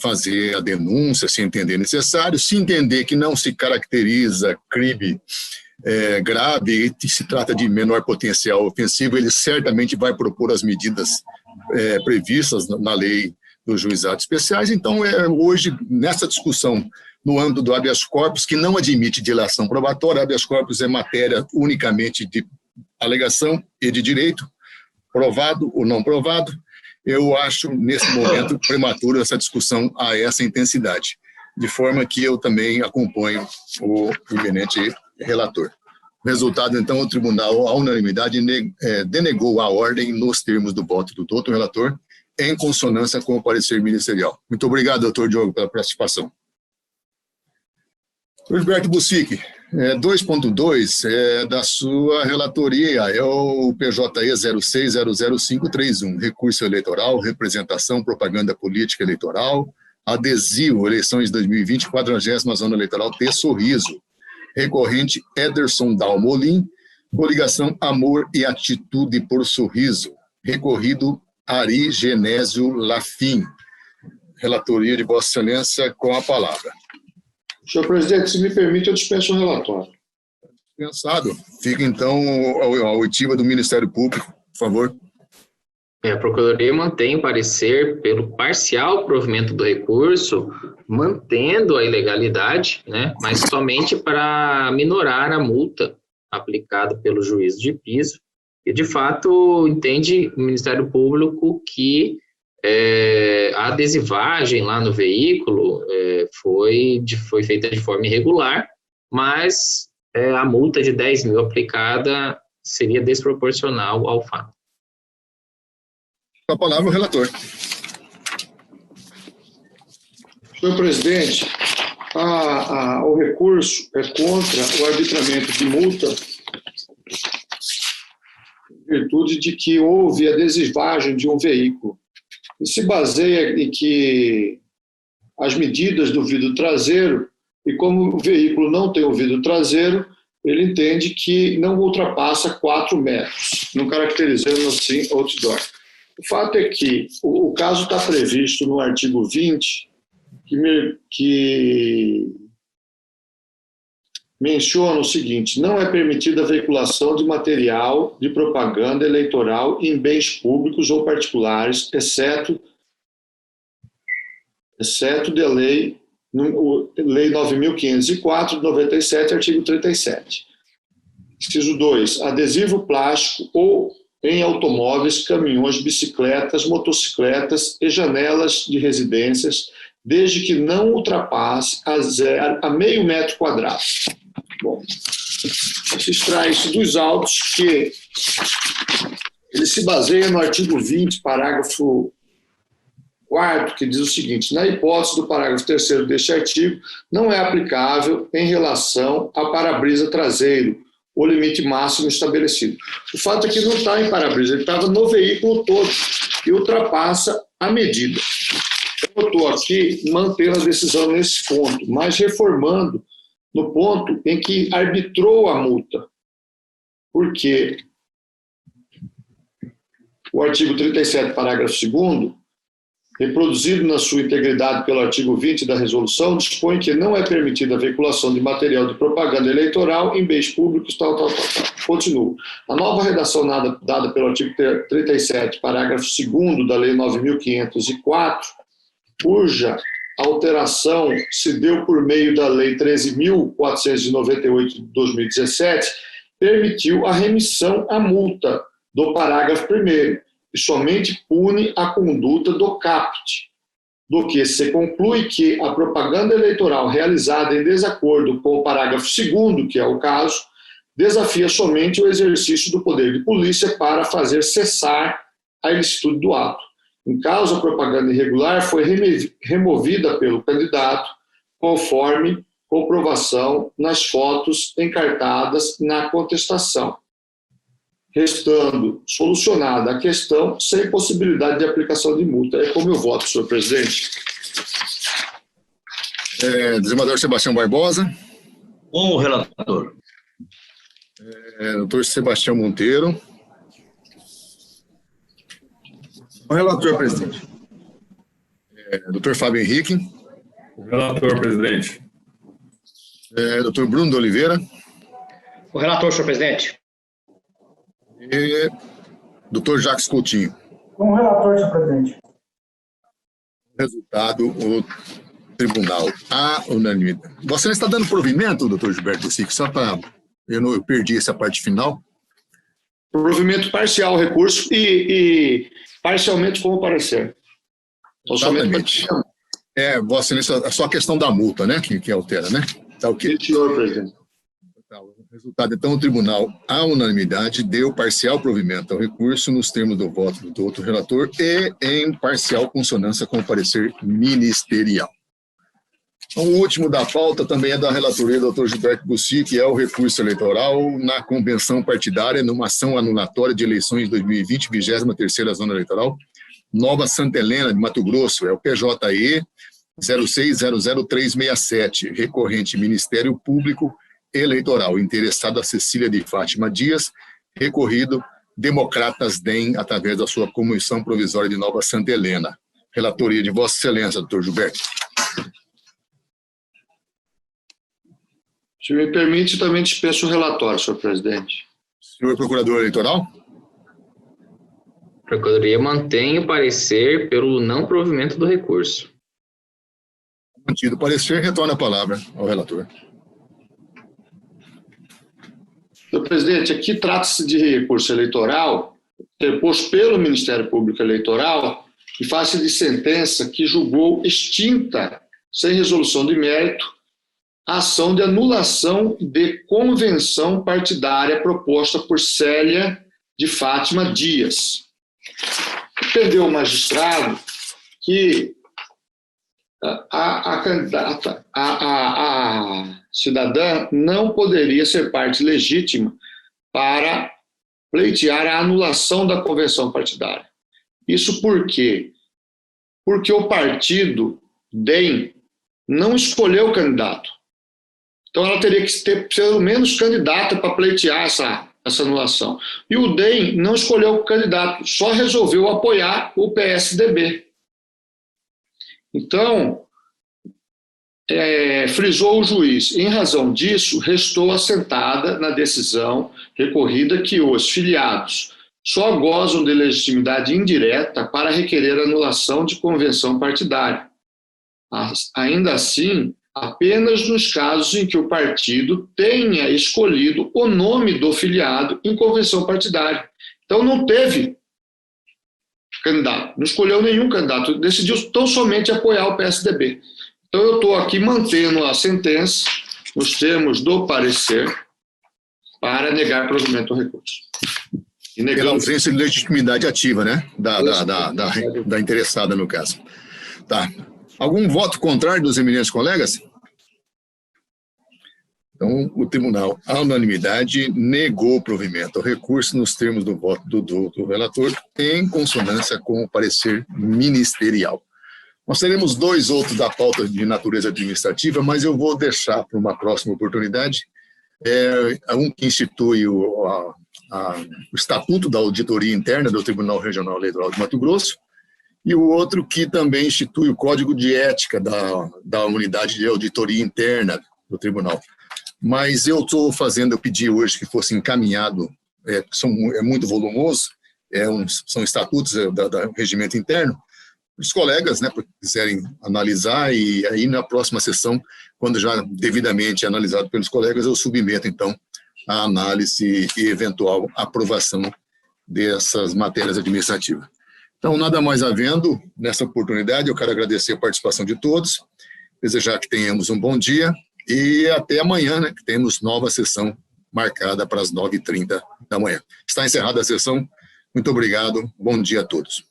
fazer a denúncia, se entender necessário. Se entender que não se caracteriza crime grave e se trata de menor potencial ofensivo, ele certamente vai propor as medidas previstas na lei dos juizados especiais. Então, hoje, nessa discussão, no âmbito do habeas corpus, que não admite dilação probatória, habeas corpus é matéria unicamente de alegação e de direito, provado ou não provado, eu acho, nesse momento, prematuro essa discussão a essa intensidade, de forma que eu também acompanho o eminente relator. O resultado, então, o tribunal, à unanimidade, denegou a ordem nos termos do voto do doutor relator, em consonância com o parecer ministerial. Muito obrigado, doutor Diogo, pela participação. Gilberto Bussic, 2.2 da sua relatoria, é o PJE 0600531, recurso eleitoral, representação, propaganda política eleitoral, Adesivo, eleições 2020, 40ª Zona Eleitoral T Sorriso. Recorrente Ederson Dalmolin, coligação Amor e Atitude por Sorriso. Recorrido Ari Genésio Lafim. Relatoria de Vossa Excelência, com a palavra. Senhor presidente, se me permite, eu dispenso o relatório. Dispensado. Fica, então, a oitiva do Ministério Público, por favor. A Procuradoria mantém o parecer pelo parcial provimento do recurso, mantendo a ilegalidade, né, mas somente para minorar a multa aplicada pelo juízo de piso. E, de fato, entende o Ministério Público que a adesivagem lá no veículo foi feita de forma irregular, mas a multa de 10 mil aplicada seria desproporcional ao fato. Com a palavra o relator. Senhor presidente, o recurso é contra o arbitramento de multa em virtude de que houve adesivagem de um veículo. E se baseia em que as medidas do vidro traseiro, e como o veículo não tem o vidro traseiro, ele entende que não ultrapassa 4 metros, não caracterizando assim outdoor. O fato é que o caso está previsto no artigo 20, que menciona o seguinte: não é permitida a veiculação de material de propaganda eleitoral em bens públicos ou particulares, exceto de lei 9.504, de 97, artigo 37. Inciso 2. Adesivo plástico ou em automóveis, caminhões, bicicletas, motocicletas e janelas de residências, desde que não ultrapasse a meio metro quadrado. Bom, se extrai isso dos autos, que ele se baseia no artigo 20, parágrafo 4º, que diz o seguinte: na hipótese do parágrafo 3º deste artigo, não é aplicável em relação a para-brisa traseiro o limite máximo estabelecido. O fato é que não está em para-brisa, ele estava no veículo todo e ultrapassa a medida. Eu estou aqui mantendo a decisão nesse ponto, mas reformando no ponto em que arbitrou a multa, porque o artigo 37, parágrafo 2º, reproduzido na sua integridade pelo artigo 20 da resolução, dispõe que não é permitida a veiculação de material de propaganda eleitoral em bens públicos, tal. Continuo. A nova redação dada pelo artigo 37, parágrafo 2º da Lei 9.504, cuja alteração se deu por meio da Lei 13.498 de 2017, permitiu a remissão à multa do parágrafo 1º, e somente pune a conduta do caput, do que se conclui que a propaganda eleitoral realizada em desacordo com o parágrafo 2º, que é o caso, desafia somente o exercício do poder de polícia para fazer cessar a ilicitude do ato. Em caso, a propaganda irregular foi removida pelo candidato, conforme comprovação nas fotos encartadas na contestação, restando solucionada a questão sem possibilidade de aplicação de multa. É como eu voto, senhor presidente. Desembargador Sebastião Barbosa. Com o relator. Doutor Sebastião Monteiro. O relator, presidente. Doutor Fábio Henrique. O relator, presidente. Doutor Bruno de Oliveira. O relator, senhor presidente. E doutor Jacques Coutinho. Com o relator, senhor presidente. Resultado, o tribunal, a unanimidade. Você está dando provimento, doutor Gilberto Sique, só para... Eu perdi essa parte final. Provimento parcial ao recurso e parcialmente como parecer. Exatamente. Vossa Excelência, só a questão da multa, né, que altera, né? Tá ok. Senhor presidente. O resultado, então, o tribunal, à unanimidade, deu parcial provimento ao recurso nos termos do voto do outro relator e em parcial consonância com o parecer ministerial. O último da pauta também é da relatoria do Dr. Gilberto Bussi, que é o recurso eleitoral na convenção partidária numa ação anulatória de eleições 2020, 23ª Zona Eleitoral, Nova Santa Helena, de Mato Grosso, é o PJE 0600367, recorrente Ministério Público Eleitoral, interessada Cecília de Fátima Dias, recorrido Democratas DEM, através da sua Comissão Provisória de Nova Santa Helena. Relatoria de Vossa Excelência, doutor Gilberto. Se me permite, também dispenso o relatório, senhor presidente. Senhor Procurador Eleitoral? A Procuradoria mantém o parecer pelo não provimento do recurso. Mantido o parecer, retorna a palavra ao relator. Senhor presidente, aqui trata-se de recurso eleitoral interposto pelo Ministério Público Eleitoral em face de sentença que julgou extinta, sem resolução de mérito, a ação de anulação de convenção partidária proposta por Célia de Fátima Dias. Entendeu o magistrado que a candidata, a cidadã não poderia ser parte legítima para pleitear a anulação da convenção partidária. Isso por quê? Porque o partido DEM não escolheu o candidato. Então, ela teria que ter pelo menos candidata para pleitear essa anulação. E o DEM não escolheu o candidato, só resolveu apoiar o PSDB. Então, frisou o juiz. Em razão disso, restou assentada na decisão recorrida que os filiados só gozam de legitimidade indireta para requerer anulação de convenção partidária. Ainda assim, apenas nos casos em que o partido tenha escolhido o nome do filiado em convenção partidária. Então, não teve candidato, não escolheu nenhum candidato, decidiu tão somente apoiar o PSDB. Então, eu estou aqui mantendo a sentença, nos termos do parecer, para negar provimento ao recurso. Pela ausência de legitimidade ativa, né? Da interessada, no caso. Tá. Algum voto contrário dos eminentes colegas? Então, o tribunal, à unanimidade, negou o provimento ao recurso nos termos do voto do relator, em consonância com o parecer ministerial. Nós teremos dois outros da pauta de natureza administrativa, mas eu vou deixar para uma próxima oportunidade. Um que institui o Estatuto da Auditoria Interna do Tribunal Regional Eleitoral de Mato Grosso, e o outro que também institui o Código de Ética da Unidade de Auditoria Interna do Tribunal. Mas eu pedi hoje que fosse encaminhado, é muito volumoso, são estatutos do regimento interno, os colegas, né, quiserem analisar, e aí na próxima sessão, quando já devidamente analisado pelos colegas, eu submeto, então, a análise e eventual aprovação dessas matérias administrativas. Então, nada mais havendo, nessa oportunidade, eu quero agradecer a participação de todos, desejar que tenhamos um bom dia e até amanhã, né, que temos nova sessão marcada para as 9h30 da manhã. Está encerrada a sessão. Muito obrigado. Bom dia a todos.